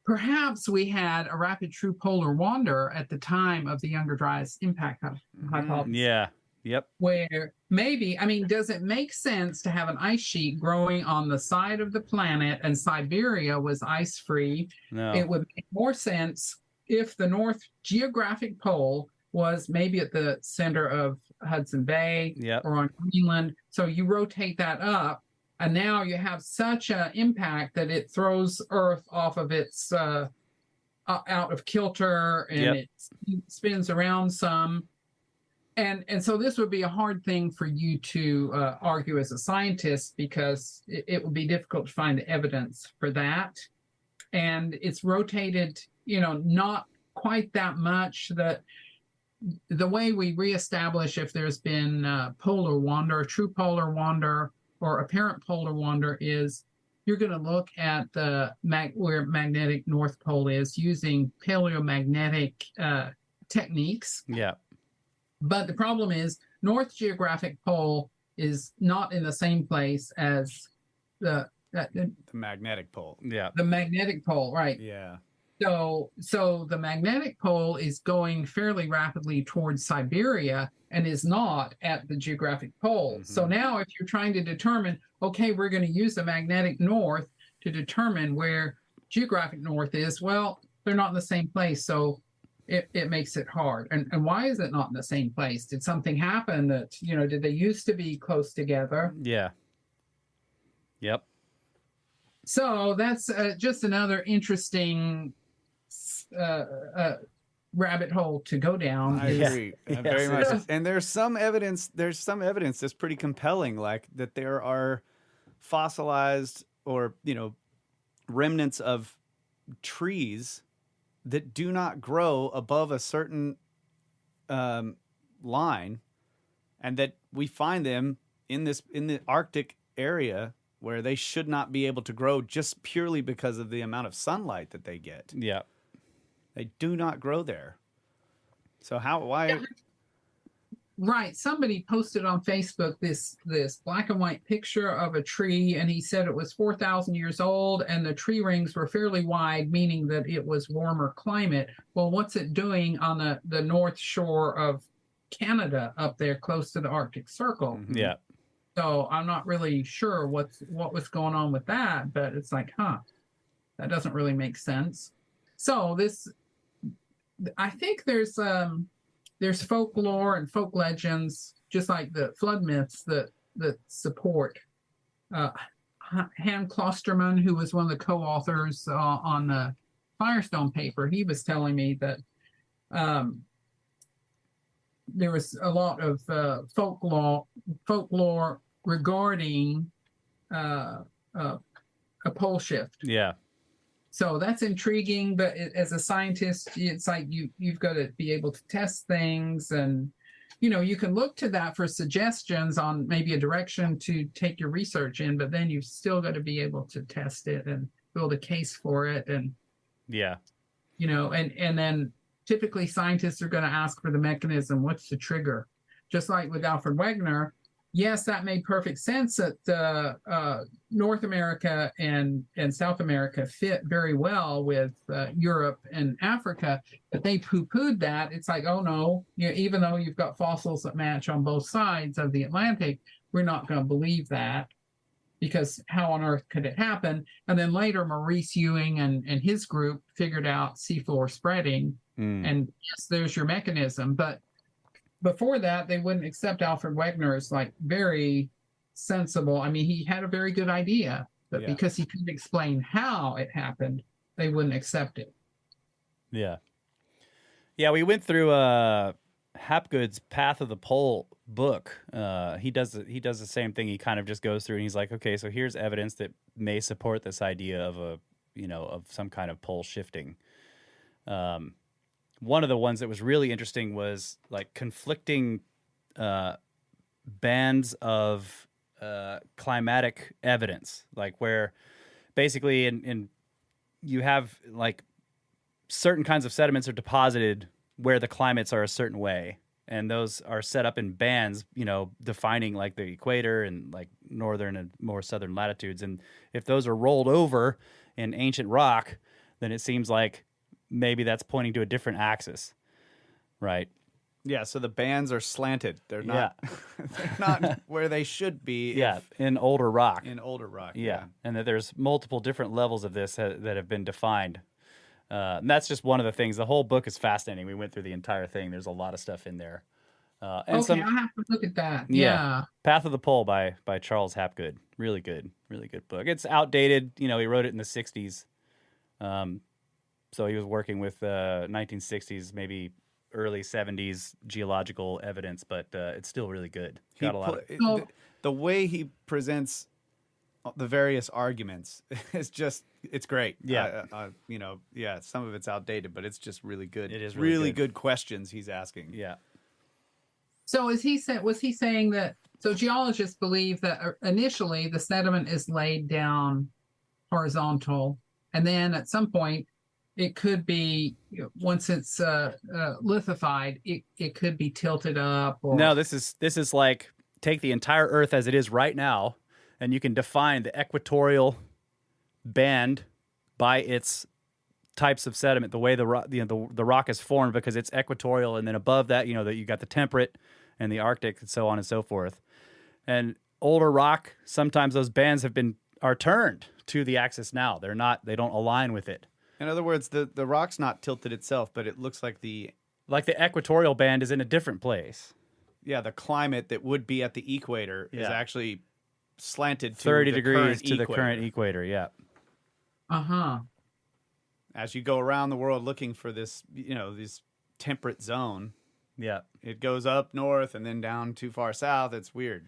Perhaps we had a rapid true polar wander at the time of the Younger Dryas impact hypothesis. Yeah. Yep. Where maybe, does it make sense to have an ice sheet growing on the side of the planet and Siberia was ice-free? No. It would make more sense if the North Geographic Pole was maybe at the center of Hudson Bay or on Greenland. So you rotate that up. And now you have such an impact that it throws Earth off of its out of kilter, and it spins around some. And so this would be a hard thing for you to argue as a scientist, because it would be difficult to find the evidence for that. And it's rotated, not quite that much. That the way we reestablish if there's been polar wander, true polar wander, or apparent polar wander is you're going to look at the where magnetic North Pole is using paleomagnetic techniques. Yeah. But the problem is North Geographic Pole is not in the same place as the magnetic pole. Yeah. the magnetic pole, right? Yeah. So the magnetic pole is going fairly rapidly towards Siberia and is not at the geographic pole. So now if you're trying to determine, okay, we're going to use the magnetic north to determine where geographic north is, well, they're not in the same place. So it makes it hard. And why is it not in the same place? Did something happen that, did they used to be close together? Yeah. Yep. So that's just another interesting rabbit hole to go down. I agree very much. Yes. And there's some evidence that's pretty compelling, like that there are fossilized or remnants of trees that do not grow above a certain line, and that we find them in the Arctic area where they should not be able to grow just purely because of the amount of sunlight that they get. Yeah. They do not grow there. So why? Right. Somebody posted on Facebook this black and white picture of a tree, and he said it was 4,000 years old, and the tree rings were fairly wide, meaning that it was warmer climate. Well, what's it doing on the north shore of Canada up there close to the Arctic Circle? Yeah. So I'm not really sure what was going on with that, but it's like, that doesn't really make sense. So I think there's folklore and folk legends, just like the flood myths that support. Han Klosterman, who was one of the co-authors on the Firestone paper, he was telling me that there was a lot of folklore regarding a pole shift. Yeah. So that's intriguing, but as a scientist, it's like you've got to be able to test things, and you can look to that for suggestions on maybe a direction to take your research in, but then you've still got to be able to test it and build a case for it, and and then typically scientists are going to ask for the mechanism. What's the trigger? Just like with Alfred Wegener. Yes, that made perfect sense that North America and South America fit very well with Europe and Africa, but they poo-pooed that. It's like, oh no, even though you've got fossils that match on both sides of the Atlantic, we're not going to believe that, because how on earth could it happen? And then later, Maurice Ewing and his group figured out seafloor spreading, and yes, there's your mechanism, but before that, they wouldn't accept Alfred Wegener as like very sensible. I mean, he had a very good idea, but because he couldn't explain how it happened, they wouldn't accept it. Yeah. Yeah, we went through Hapgood's Path of the Pole book. He does the same thing. He kind of just goes through and he's like, okay, so here's evidence that may support this idea of of some kind of pole shifting. One of the ones that was really interesting was like conflicting bands of climatic evidence, like where basically in you have like certain kinds of sediments are deposited where the climates are a certain way, and those are set up in bands, defining like the equator and like northern and more southern latitudes. And if those are rolled over in ancient rock, then it seems like maybe that's pointing to a different axis, right? Yeah, so the bands are slanted. They're not they're not where they should be. In older rock. Yeah. And that there's multiple different levels of this that have been defined. And that's just one of the things. The whole book is fascinating. We went through the entire thing. There's a lot of stuff in there. I'll have to look at that. Yeah. Path of the Pole by Charles Hapgood. Really good book. It's outdated. He wrote it in the 60s. So he was working with 1960s, maybe early 70s geological evidence, but it's still really good. Got a lot of the way he presents the various arguments is it's great. Yeah. Some of it's outdated, but it's just really good. It is really good questions he's asking. Yeah. So was he saying that, so geologists believe that initially the sediment is laid down horizontal, and then at some point it could be, once it's lithified, it could be tilted up. Or... No, this is like take the entire Earth as it is right now, and you can define the equatorial band by its types of sediment, the way the rock is formed, because it's equatorial, and then above that, that you got the temperate and the Arctic and so on and so forth. And older rock, sometimes those bands are turned to the axis now. They don't align with it. In other words, the rock's not tilted itself, but it looks like the equatorial band is in a different place. Yeah, the climate that would be at the equator is actually slanted to 30 the degrees to current the equator. current equator, yeah. Uh-huh. As you go around the world looking for this, this temperate zone, Yeah. it goes up north and then down too far south. It's weird.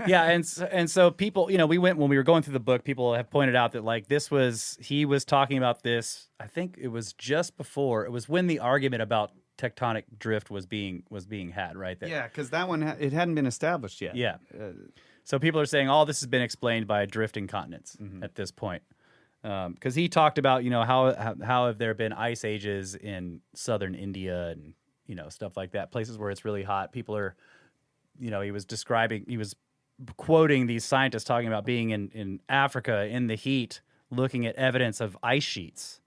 Yeah, and so people, when we were going through the book, people have pointed out that he was talking about this, I think it was just before, it was when the argument about tectonic drift was being had, right there. Yeah, because that one, it hadn't been established yet. Yeah. So people are saying, this has been explained by drifting continents at this point. Because he talked about, how have there been ice ages in southern India and, stuff like that, places where it's really hot. People are, he was quoting these scientists talking about being in Africa in the heat, looking at evidence of ice sheets,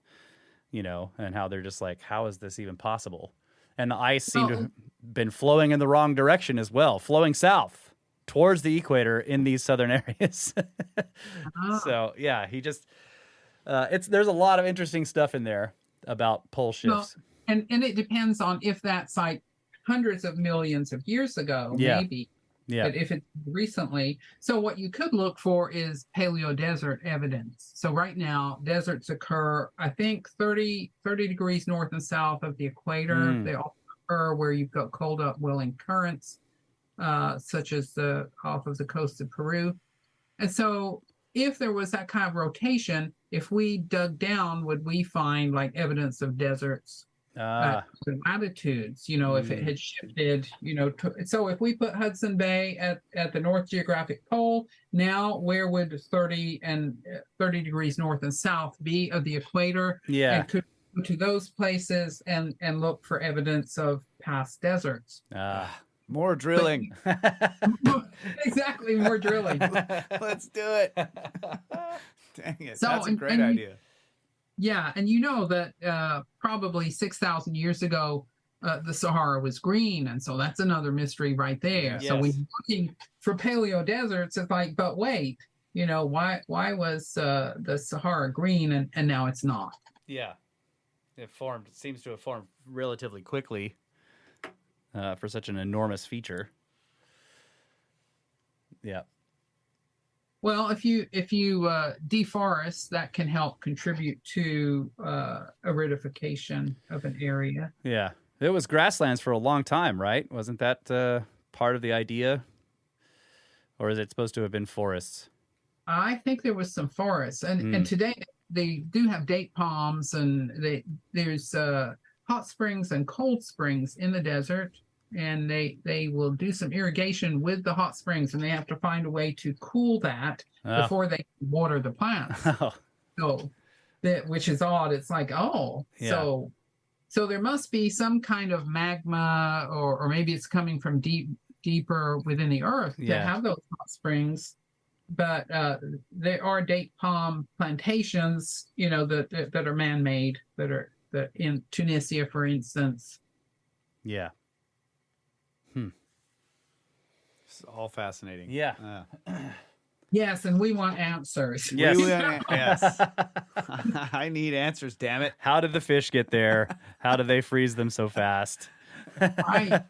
and how they're just like, how is this even possible? And the ice seemed to have been flowing in the wrong direction as well, flowing south towards the equator in these southern areas. So yeah, he just, there's a lot of interesting stuff in there about pole shifts. Well, and it depends on if that's like hundreds of millions of years ago, maybe. Yeah. But if it's recently, so what you could look for is paleodesert evidence. So right now, deserts occur, I think, 30 degrees north and south of the equator. They also occur where you've got cold upwelling currents, such as off of the coast of Peru. And so if there was that kind of rotation, if we dug down, would we find like evidence of deserts? Latitudes, if it had shifted, so if we put Hudson Bay at the North Geographic Pole, now where would 30 degrees north and south be of the equator? Yeah. And could go to those places and look for evidence of past deserts. More drilling. Exactly, more drilling. Let's do it. Dang it. So, that's a great idea. Yeah, and that probably 6,000 years ago, the Sahara was green, and so that's another mystery right there. Yes. So when you're looking for paleodeserts, it's like, but wait, why was the Sahara green and now it's not? Yeah, it seems to have formed relatively quickly for such an enormous feature. Yeah. Well, if you deforest, that can help contribute to aridification of an area. Yeah, it was grasslands for a long time, right? Wasn't that part of the idea, or is it supposed to have been forests? I think there was some forests, and today they do have date palms, and there's hot springs and cold springs in the desert. And they will do some irrigation with the hot springs, and they have to find a way to cool that before they water the plants. So, which is odd. It's like, so there must be some kind of magma, or maybe it's coming from deeper within the earth to have those hot springs. But there are date palm plantations, that are man-made, that in Tunisia, for instance. Yeah. It's all fascinating. Yeah. Yes, and we want answers. Yes. Yes. I need answers, damn it. How did the fish get there? How did they freeze them so fast? Right.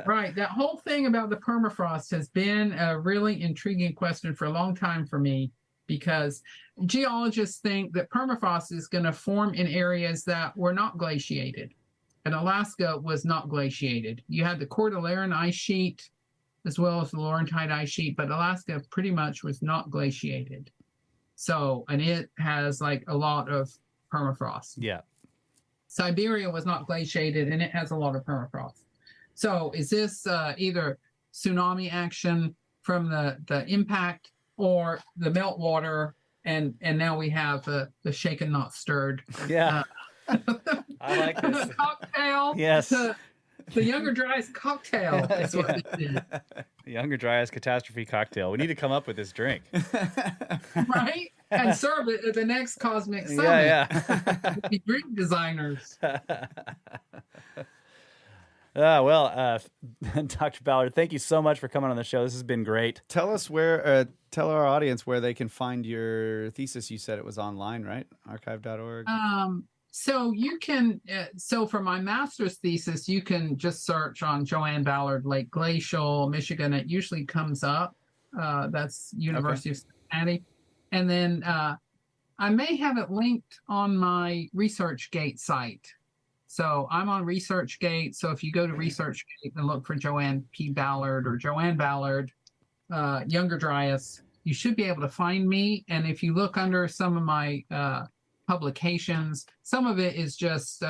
Right. That whole thing about the permafrost has been a really intriguing question for a long time for me, because geologists think that permafrost is going to form in areas that were not glaciated. And Alaska was not glaciated. You had the Cordilleran ice sheet as well as the Laurentide ice sheet, but Alaska pretty much was not glaciated. So, and it has like a lot of permafrost. Yeah. Siberia was not glaciated, and it has a lot of permafrost. So is this either tsunami action from the impact, or the meltwater, and now we have the shaken not stirred? Yeah. I like this. Cocktail. Yes. The Younger Dryas cocktail is what it is. Younger Dryas catastrophe cocktail. We need to come up with this drink. Right? And serve it at the next Cosmic Summit. Yeah. Be drink designers. Dr. Ballard, thank you so much for coming on the show. This has been great. Tell us tell our audience where they can find your thesis. You said it was online, right? Archive.org. So you can, so for my master's thesis, you can just search on Joanne Ballard, Lateglacial, Michigan. It usually comes up. That's University of Cincinnati. And then I may have it linked on my ResearchGate site. So I'm on ResearchGate. So if you go to ResearchGate and look for Joanne P. Ballard or Joanne Ballard, Younger Dryas, you should be able to find me. And if you look under some of my publications, some of it is just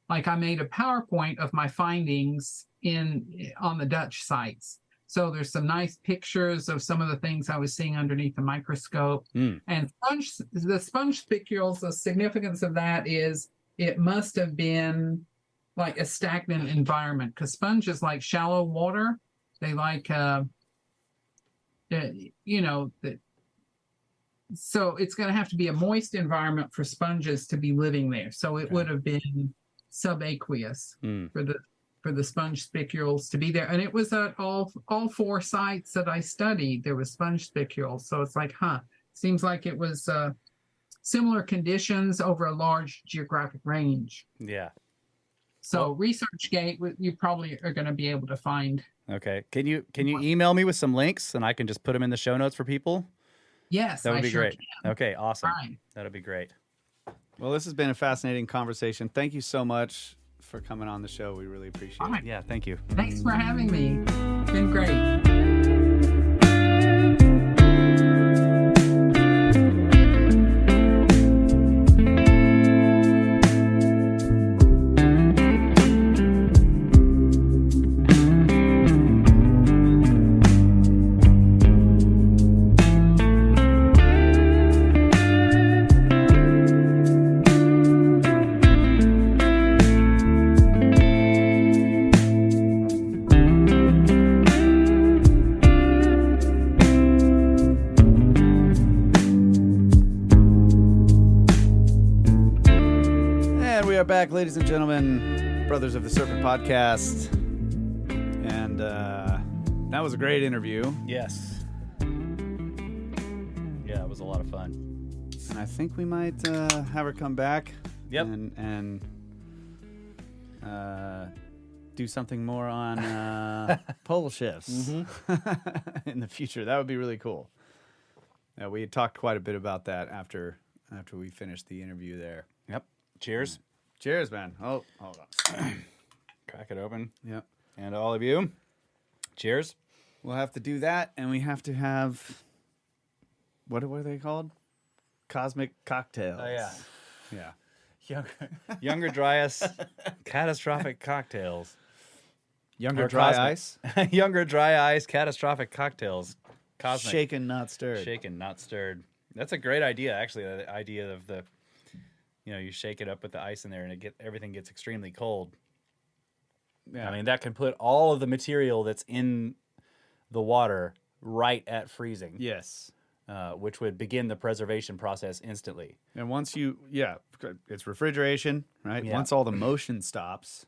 like I made a PowerPoint of my findings on the Dutch sites. So there's some nice pictures of some of the things I was seeing underneath the microscope. And the sponge spicules, the significance of that is it must have been like a stagnant environment, because sponges like shallow water. They like, so it's going to have to be a moist environment for sponges to be living there. So it would have been subaqueous for the sponge spicules to be there. And it was at all 4 sites that I studied, there was sponge spicules. So it's like, seems like it was similar conditions over a large geographic range. Yeah. So ResearchGate, you probably are going to be able to find. Okay. Can you email me with some links and I can just put them in the show notes for people? Yes, that would be sure great. Can. Okay, awesome. Right. That'll be great. Well, this has been a fascinating conversation. Thank you so much for coming on the show. We really appreciate it. Yeah, thank you. Thanks for having me. It's been great. Back, ladies and gentlemen, Brothers of the Serpent podcast, and that was a great interview. Yes. Yeah, it was a lot of fun. And I think we might have her come back. Yep. And do something more on pole shifts in the future. That would be really cool. We had talked quite a bit about that after we finished the interview there. Yep. Cheers. Cheers, man. Oh, hold on. Crack it open. Yep. And all of you, cheers. We'll have to do that, and we have to have, what are they called? Cosmic cocktails. Oh, yeah. Yeah. Younger Dryas catastrophic cocktails. Younger dry ice. Younger dry ice catastrophic cocktails. Cosmic. Shaken, not stirred. Shaken, not stirred. That's a great idea, actually. The idea of the, you shake it up with the ice in there and everything gets extremely cold. Yeah. I mean, that can put all of the material that's in the water right at freezing. Yes. Which would begin the preservation process instantly. And once it's refrigeration, right? Yeah. Once all the motion stops,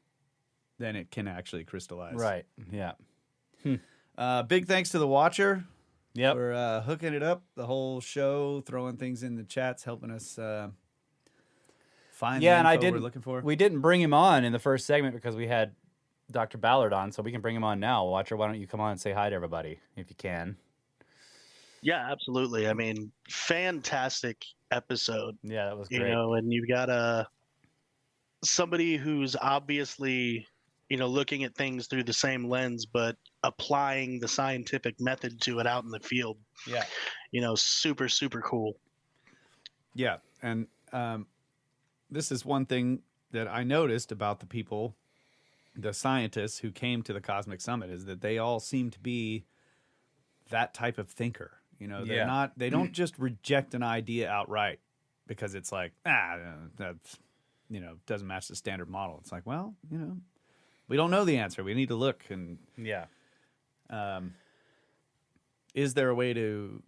then it can actually crystallize. Right. Yeah. Big thanks to the Watcher. Yep. For hooking it up the whole show, throwing things in the chats, helping us find the info we're looking for. We didn't bring him on in the first segment because we had Dr. Ballard on, so we can bring him on now. Watcher, why don't you come on and say hi to everybody if you can? Yeah, absolutely. I mean, fantastic episode. Yeah, that was great. And you've got somebody who's obviously, looking at things through the same lens, but applying the scientific method to it out in the field. Yeah. Super, super cool. Yeah. And this is one thing that I noticed about the people, the scientists who came to the Cosmic Summit, is that they all seem to be that type of thinker. They don't just reject an idea outright because it's like, that's, doesn't match the standard model. It's like, well, we don't know the answer. We need to look. And Yeah. is there a way to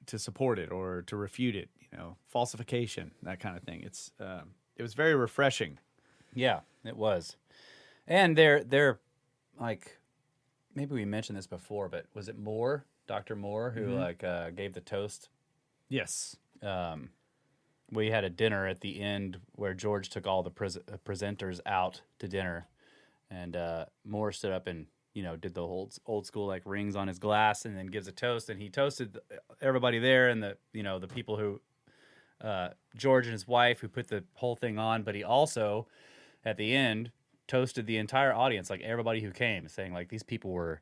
support it or to refute it? You know, falsification, that kind of thing. It was very refreshing. Yeah, it was. And they're like, maybe we mentioned this before, but was it Moore, Dr. Moore, who gave the toast? Yes. We had a dinner at the end where George took all the presenters out to dinner, and Moore stood up and did the old school like rings on his glass and then gives a toast, and he toasted everybody there and the people who George and his wife who put the whole thing on, but he also at the end toasted the entire audience, like everybody who came, saying like these people were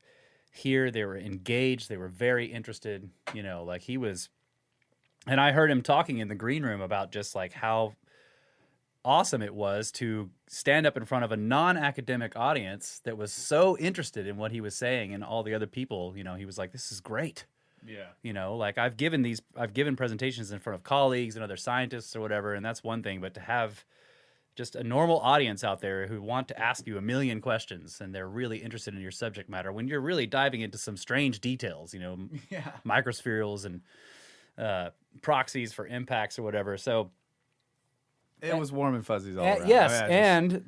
here, they were engaged, they were very interested, like he was. And I heard him talking in the green room about just like how awesome it was to stand up in front of a non-academic audience that was so interested in what he was saying, and all the other people, he was like, this is great. Yeah. Like I've given presentations in front of colleagues and other scientists or whatever, and that's one thing, but to have just a normal audience out there who want to ask you a million questions and they're really interested in your subject matter when you're really diving into some strange details, microspherules and proxies for impacts or whatever. So it was warm and fuzzies all around. Yes, and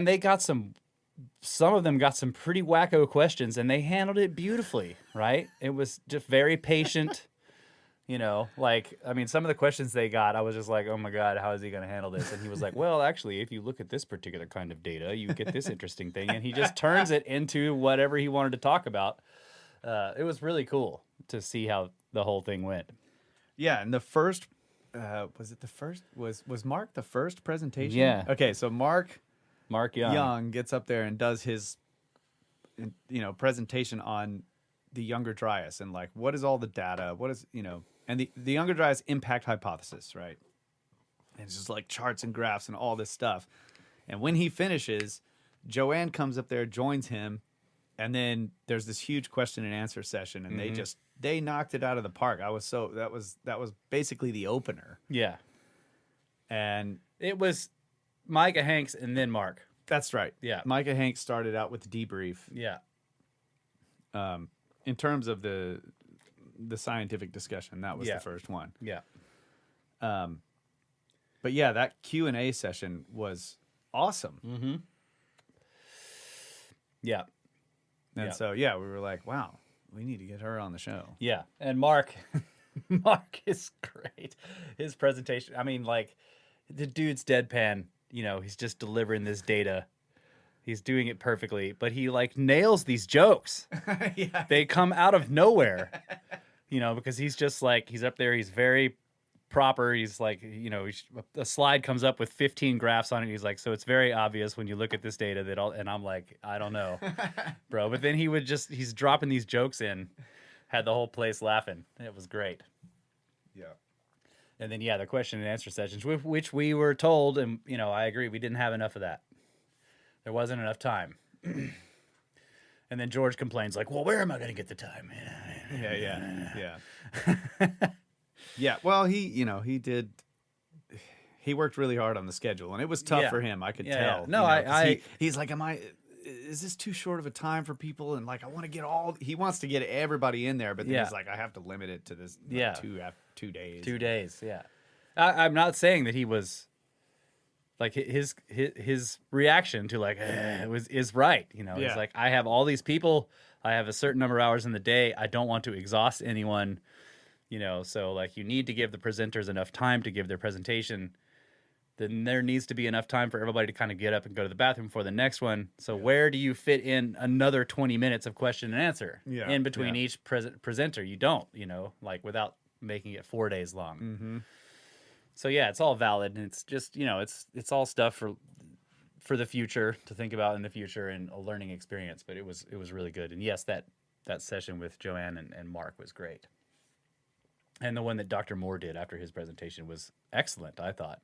they got some of them got some pretty wacko questions, and they handled it beautifully, right? It was just very patient, some of the questions they got, I was just like, oh my God, how is he going to handle this? And he was like, well, actually, if you look at this particular kind of data, you get this interesting thing. And he just turns it into whatever he wanted to talk about. It was really cool to see how the whole thing went. Yeah, and the first was Mark the first presentation? Yeah. Okay, so Mark Young gets up there and does his presentation on the Younger Dryas and like what is all the data, what is and the Younger Dryas impact hypothesis, right? And it's just like charts and graphs and all this stuff. And when he finishes, Joanne comes up there, joins him, and then there's this huge question and answer session, and they knocked it out of the park. That was basically the opener. Yeah. And it was Micah Hanks and then Mark. That's right. Yeah. Micah Hanks started out with the debrief. Yeah. In terms of the scientific discussion, that was the first one. Yeah. But yeah, that Q&A session was awesome. Mm-hmm. Yeah. And so, we were like, wow, we need to get her on the show. Yeah. And Mark is great. His presentation, I mean, like, the dude's deadpan, he's just delivering this data. He's doing it perfectly, but he, like, nails these jokes. Yeah. They come out of nowhere, because he's just, like, he's up there, he's very proper. He's like, a slide comes up with 15 graphs on it. He's like, so it's very obvious when you look at this data that all, and I'm like, I don't know, bro. But then he's dropping these jokes in, had the whole place laughing. It was great. Yeah. And then, the question and answer sessions, which we were told, and, I agree, we didn't have enough of that. There wasn't enough time. And then George complains like, well, where am I going to get the time? Yeah. Yeah, well, he worked really hard on the schedule, and it was tough for him. I could tell. No, he's like, is this too short of a time for people? And like, I want to get he wants to get everybody in there, but then he's like, I have to limit it to this 2 days. 2 days, yeah. I'm not saying that he was like his reaction to like is right. He's like, I have all these people, I have a certain number of hours in the day, I don't want to exhaust anyone. So like you need to give the presenters enough time to give their presentation. Then there needs to be enough time for everybody to kind of get up and go to the bathroom for the next one. So where do you fit in another 20 minutes of question and answer in between each presenter? You don't, like without making it 4 days long. Mm-hmm. So it's all valid. And it's just, it's all stuff for the future to think about in the future and a learning experience. But it was really good. And yes, that session with Joanne and Mark was great. And the one that Dr. Moore did after his presentation was excellent, I thought.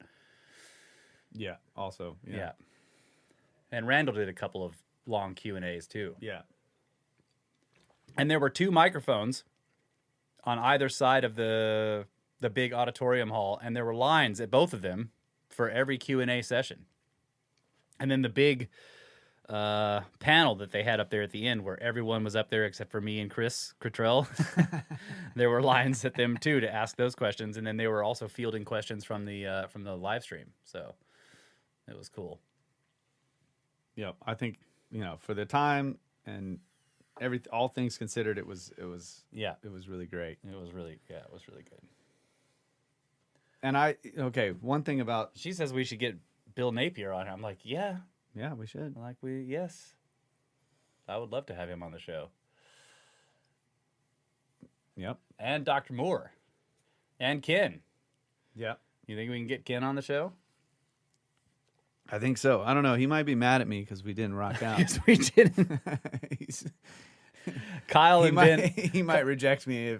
Yeah, also. Yeah. And Randall did a couple of long Q&As too. Yeah. And there were 2 microphones on either side of the big auditorium hall, and there were lines at both of them for every Q&A session. And then the big panel that they had up there at the end where everyone was up there except for me and Chris Cottrell. There were lines at them too to ask those questions, and then they were also fielding questions from the live stream. So it was cool. Yeah, I think for the time and all things considered, it was really great. It was really good. And one thing about She says we should get Bill Napier on. I'm like, yeah, we should. I'm like yes, I would love to have him on the show. Yep. And Dr. Moore, and Ken. Yep. You think we can get Ken on the show? I think so. I don't know. He might be mad at me because we didn't rock out. Yes, we didn't. Kyle and Ben. He might reject me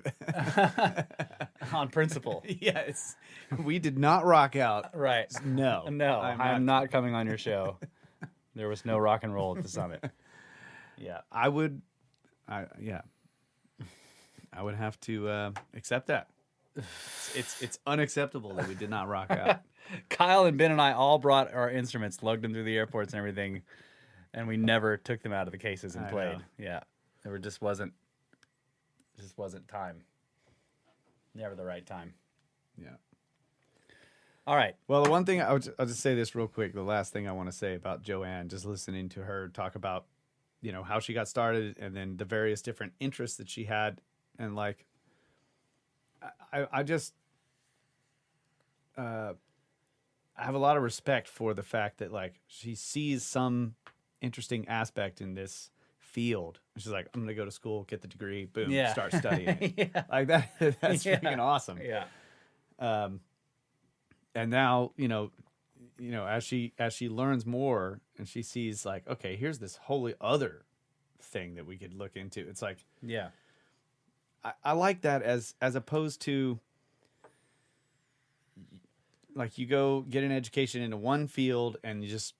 On principle. Yes. We did not rock out. Right. No. I'm not coming on your show. There was no rock and roll at the summit. Yeah. I would have to accept that. It's unacceptable that we did not rock out. Kyle and Ben and I all brought our instruments, lugged them through the airports and everything, and we never took them out of the cases and played. Know. Yeah. There just wasn't time. Never the right time. Yeah. All right. Well, the one thing I'll just say this real quick. The last thing I want to say about Joanne, just listening to her talk about, how she got started and then the various different interests that she had, and like, I just I have a lot of respect for the fact that like she sees some interesting aspect in this field. She's like, I'm gonna go to school, get the degree, boom, start studying. Yeah. Like that. That's freaking awesome. Yeah. And now, as she learns more and she sees like, okay, here's this wholly other thing that we could look into. It's like, Yeah. I like that as opposed to like you go get an education into one field and you just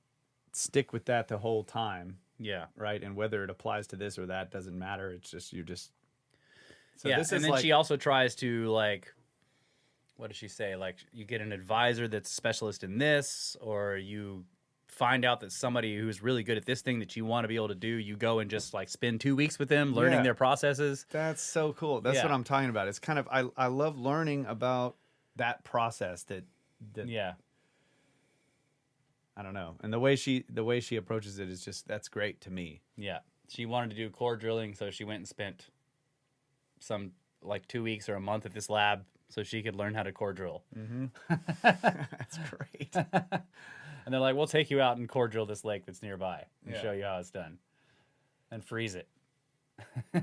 stick with that the whole time. Yeah. Right. And whether it applies to this or that doesn't matter. It's just, so yeah. this And is then like, she also tries to like, what does she say? Like you get an advisor that's a specialist in this, or you find out that somebody who's really good at this thing that you want to be able to do, you go and just like spend 2 weeks with them learning their processes. That's so cool. That's what I'm talking about. It's kind of, I love learning about that process that Yeah. I don't know. And the way she approaches it is just, that's great to me. Yeah. She wanted to do core drilling, so she went and spent some like 2 weeks or a month at this lab so she could learn how to core drill. Mm-hmm. That's great. And they're like, we'll take you out and core drill this lake that's nearby and show you how it's done and freeze it.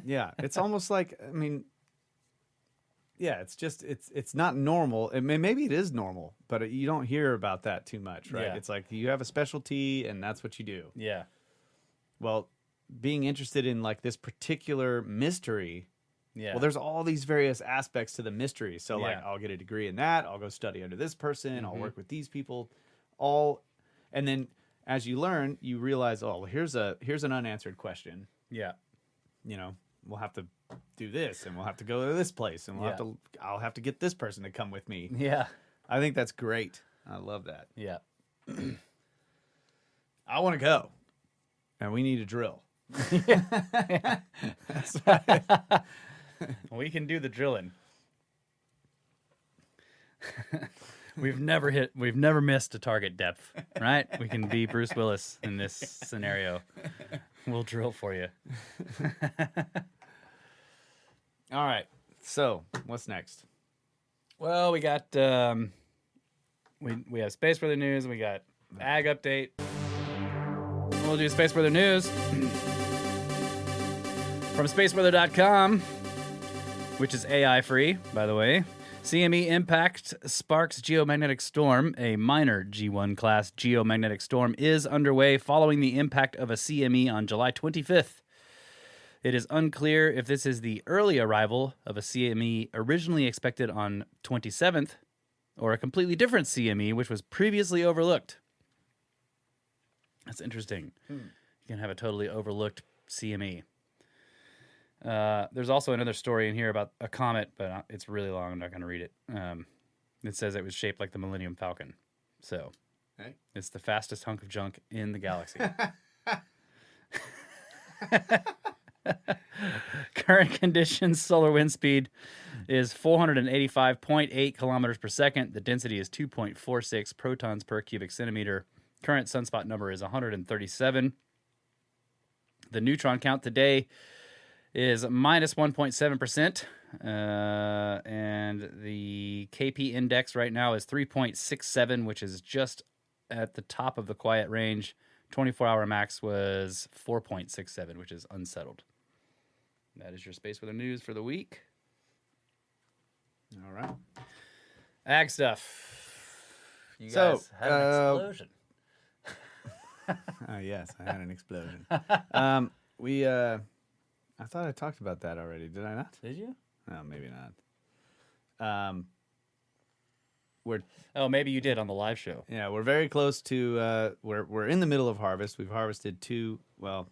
Yeah. It's almost like, I mean, yeah, it's just, it's not normal. I mean, maybe it is normal, but you don't hear about that too much, right? Yeah. It's like you have a specialty and that's what you do. Yeah. Well, being interested in like this particular mystery, Yeah. well, there's all these various aspects to the mystery. So like, Yeah. I'll get a degree in that. I'll go study under this person. I'll Mhm. work with these people, and then as you learn, you realize, oh, well, here's an unanswered question. Yeah. We'll have to do this, and we'll have to go to this place, and I'll have to get this person to come with me. Yeah. I think that's great. I love that. Yeah. I want to go, and we need to drill. We can do the drilling. We've never missed a target depth, right? We can be Bruce Willis in this scenario. We'll drill for you. All right. So, what's next? Well, we got we have Space Weather News. We got Ag Update. We'll do Space Weather News from spaceweather.com, which is AI free, by the way. CME impact sparks geomagnetic storm. A minor G1 class geomagnetic storm is underway following the impact of a CME on July 25th. It is unclear if this is the early arrival of a CME originally expected on 27th or a completely different CME which was previously overlooked. That's interesting. You can have a totally overlooked CME. There's also another story in here about a comet, but it's really long. I'm not going to read it. It says it was shaped like the Millennium Falcon. So Hey. it's the fastest hunk of junk in the galaxy. Current conditions, solar wind speed is 485.8 kilometers per second. The density is 2.46 protons per cubic centimeter. Current sunspot number is 137. The neutron count today is minus 1.7%. And the KP index right now is 3.67, which is just at the top of the quiet range. 24-hour max was 4.67, which is unsettled. That is your Space Weather News for the week. All right. Ag stuff. You So, guys had an explosion. Yes, I had an explosion. I thought I talked about that already. Did I not? Did you? No, maybe not. Maybe you did on the live show. Yeah, we're very close to. We're in the middle of harvest. We've harvested two. Well,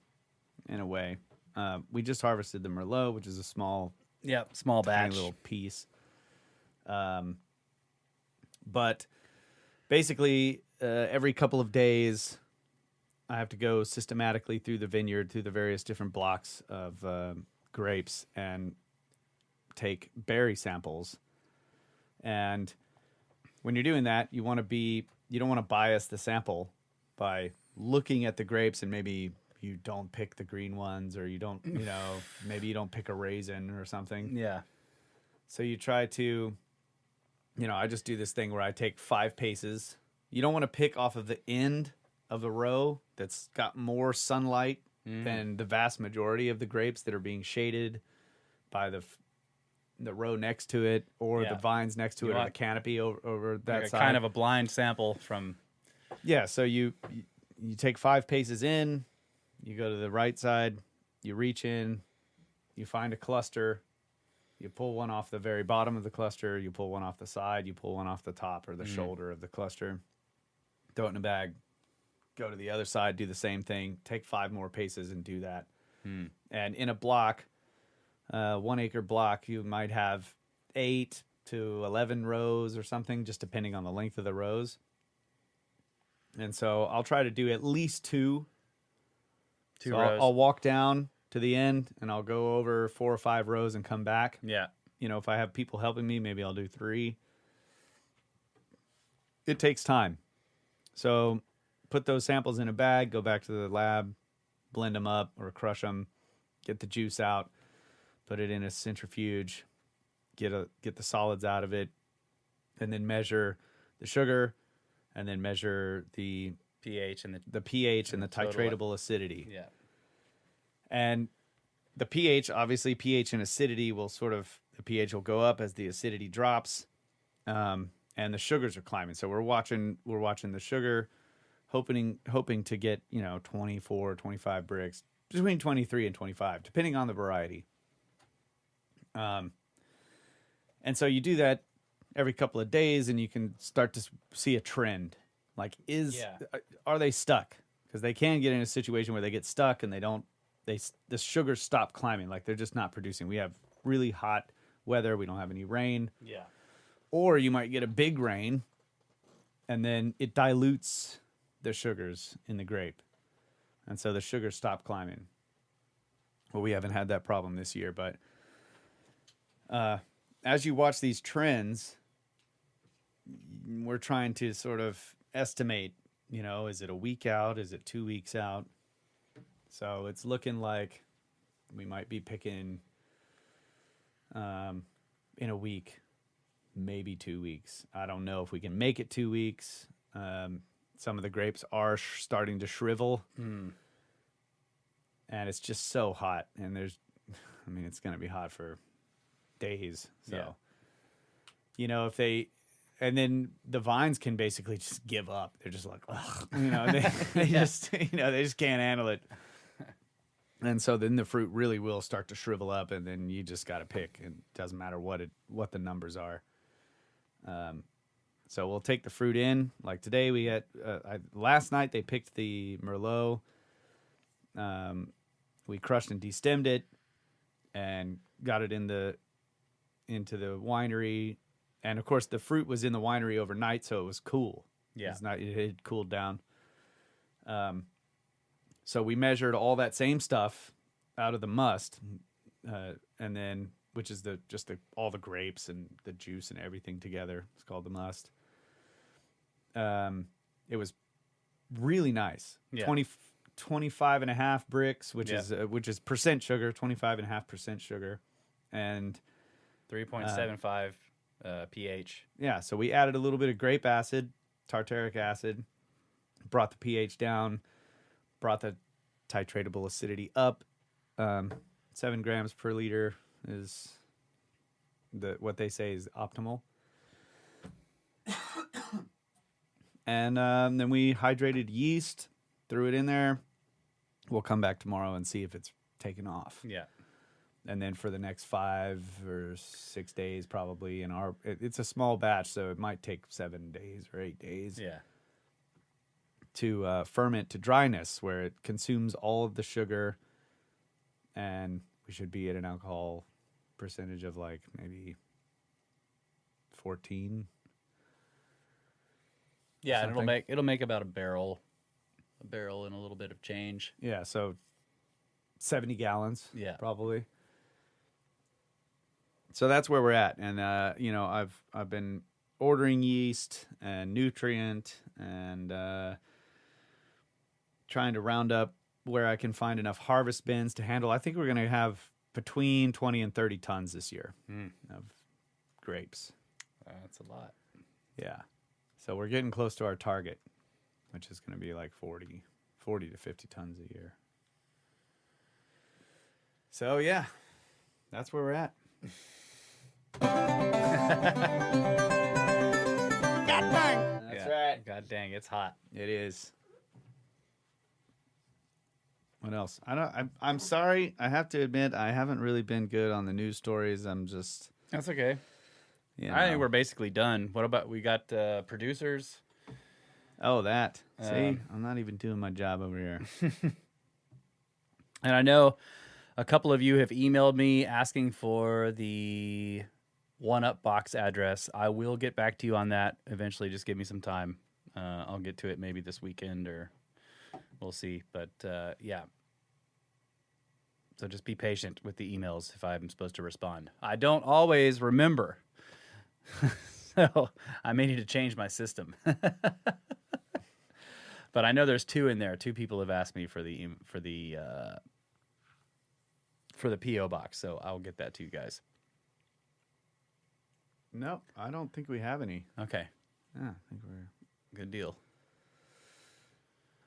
in a way, we just harvested the Merlot, which is a small, Small tiny batch. little piece. But basically, every couple of days, I have to go systematically through the vineyard, through the various different blocks of grapes, and take berry samples. And when you're doing that, you don't want to bias the sample by looking at the grapes and maybe you don't pick the green ones, or you don't, maybe you don't pick a raisin or something. Yeah. So you try to, I just do this thing where I take 5 paces. You don't want to pick off of the end of the row that's got more sunlight than the vast majority of the grapes that are being shaded by the row next to it, or the vines next to it, or the canopy over that side. Kind of a blind sample from. Yeah, so you take 5 paces in, you go to the right side, you reach in, you find a cluster, you pull one off the very bottom of the cluster, you pull one off the side, you pull one off the top or the shoulder of the cluster, throw it in a bag, go to the other side, do the same thing, take 5 more paces and do that. And in a block, 1 acre block, you might have 8 to 11 rows or something, just depending on the length of the rows. And so I'll try to do at least 2. Two So rows. I'll walk down to the end and I'll go over 4 or 5 rows and come back. Yeah. If I have people helping me, maybe I'll do 3. It takes time. So put those samples in a bag, go back to the lab, blend them up or crush them, get the juice out, put it in a centrifuge, get the solids out of it, and then measure the sugar, and then measure the pH and the pH and the total titratable acidity. Yeah. And the pH, obviously, pH and acidity will the pH will go up as the acidity drops, and the sugars are climbing. So we're watching the sugar, hoping to get 24, 25 Brix, between 23 and 25, depending on the variety. And so you do that every couple of days, and you can start to see a trend. Like, are they stuck? Because they can get in a situation where they get stuck and the sugars stop climbing. Like, they're just not producing. We have really hot weather. We don't have any rain. Yeah. Or you might get a big rain, and then it dilutes the sugars in the grape. And so the sugars stop climbing. Well, we haven't had that problem this year, but as you watch these trends, we're trying to sort of estimate, is it a week out? Is it 2 weeks out? So it's looking like we might be picking in a week, maybe 2 weeks. I don't know if we can make it 2 weeks. Some of the grapes are starting to shrivel. And it's just so hot. And it's going to be hot for days. So, and then the vines can basically just give up. They're just like, ugh, they just can't handle it. And so then the fruit really will start to shrivel up, and then you just got to pick. It doesn't matter what the numbers are. So we'll take the fruit in. Like today, we had last night they picked the Merlot. We crushed and destemmed it, and got it into the winery. And of course, the fruit was in the winery overnight, so it was cool. Yeah, it had cooled down. So we measured all that same stuff out of the must, and then which is all the grapes and the juice and everything together. It's called the must. It was really nice. Yeah. 25 and a half bricks, which is percent sugar, 25.5% sugar, and 3.75 pH. Yeah, so we added a little bit of grape acid, tartaric acid, brought the pH down, brought the titratable acidity up. 7 grams per liter is what they say is optimal. And then we hydrated yeast, threw it in there. We'll come back tomorrow and see if it's taken off. Yeah. And then for the next 5 or 6 days, probably it's a small batch, so it might take 7 days or 8 days. Yeah. To ferment to dryness, where it consumes all of the sugar, and we should be at an alcohol percentage of like maybe 14. Yeah, and Something. it'll make about a barrel and a little bit of change. Yeah, so 70 gallons. Yeah. Probably. So that's where we're at, and I've been ordering yeast and nutrient and trying to round up where I can find enough harvest bins to handle. I think we're going to have between 20 and 30 tons this year of grapes. That's a lot. Yeah. So we're getting close to our target, which is going to be like 40 to 50 tons a year. So, yeah, that's where we're at. That's right. God dang, it's hot. It is. What else? I'm sorry. I have to admit, I haven't really been good on the news stories. I'm just. That's okay. You I think know. we're basically done. What about we got producers? Oh, that. See, I'm not even doing my job over here. And I know a couple of you have emailed me asking for the 1UP box address. I will get back to you on that eventually. Just give me some time. I'll get to it maybe this weekend or we'll see. But yeah. So just be patient with the emails if I'm supposed to respond. I don't always remember. So I may need to change my system. But I know there's 2 in there. 2 people have asked me for the PO box, so I'll get that to you guys. No, I don't think we have any. Okay, Yeah, I think we're. good deal.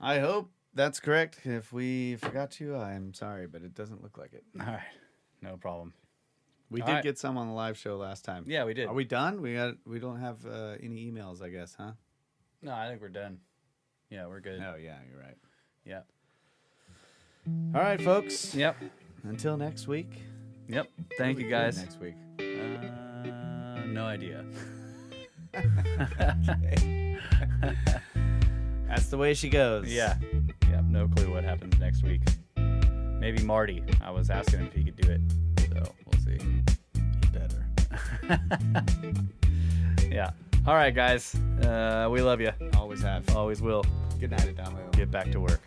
I hope that's correct. If we forgot to, I'm sorry, but it doesn't look like it. All right, no problem. We All did right. get some on the live show last time. Yeah, we did. Are we done? We don't have any emails, I guess, huh? No, I think we're done. Yeah, we're good. Oh yeah, you're right. Yeah. All right, folks. Yep. Until next week. Yep. Thank you, guys. Next week. No idea. That's the way she goes. Yeah. Yeah. No clue what happens next week. Maybe Marty. I was asking him if he could do it, so we'll see. He better. Yeah. All right, guys. We love you. Always have. Always will. Good night, Adamo. Get back to work.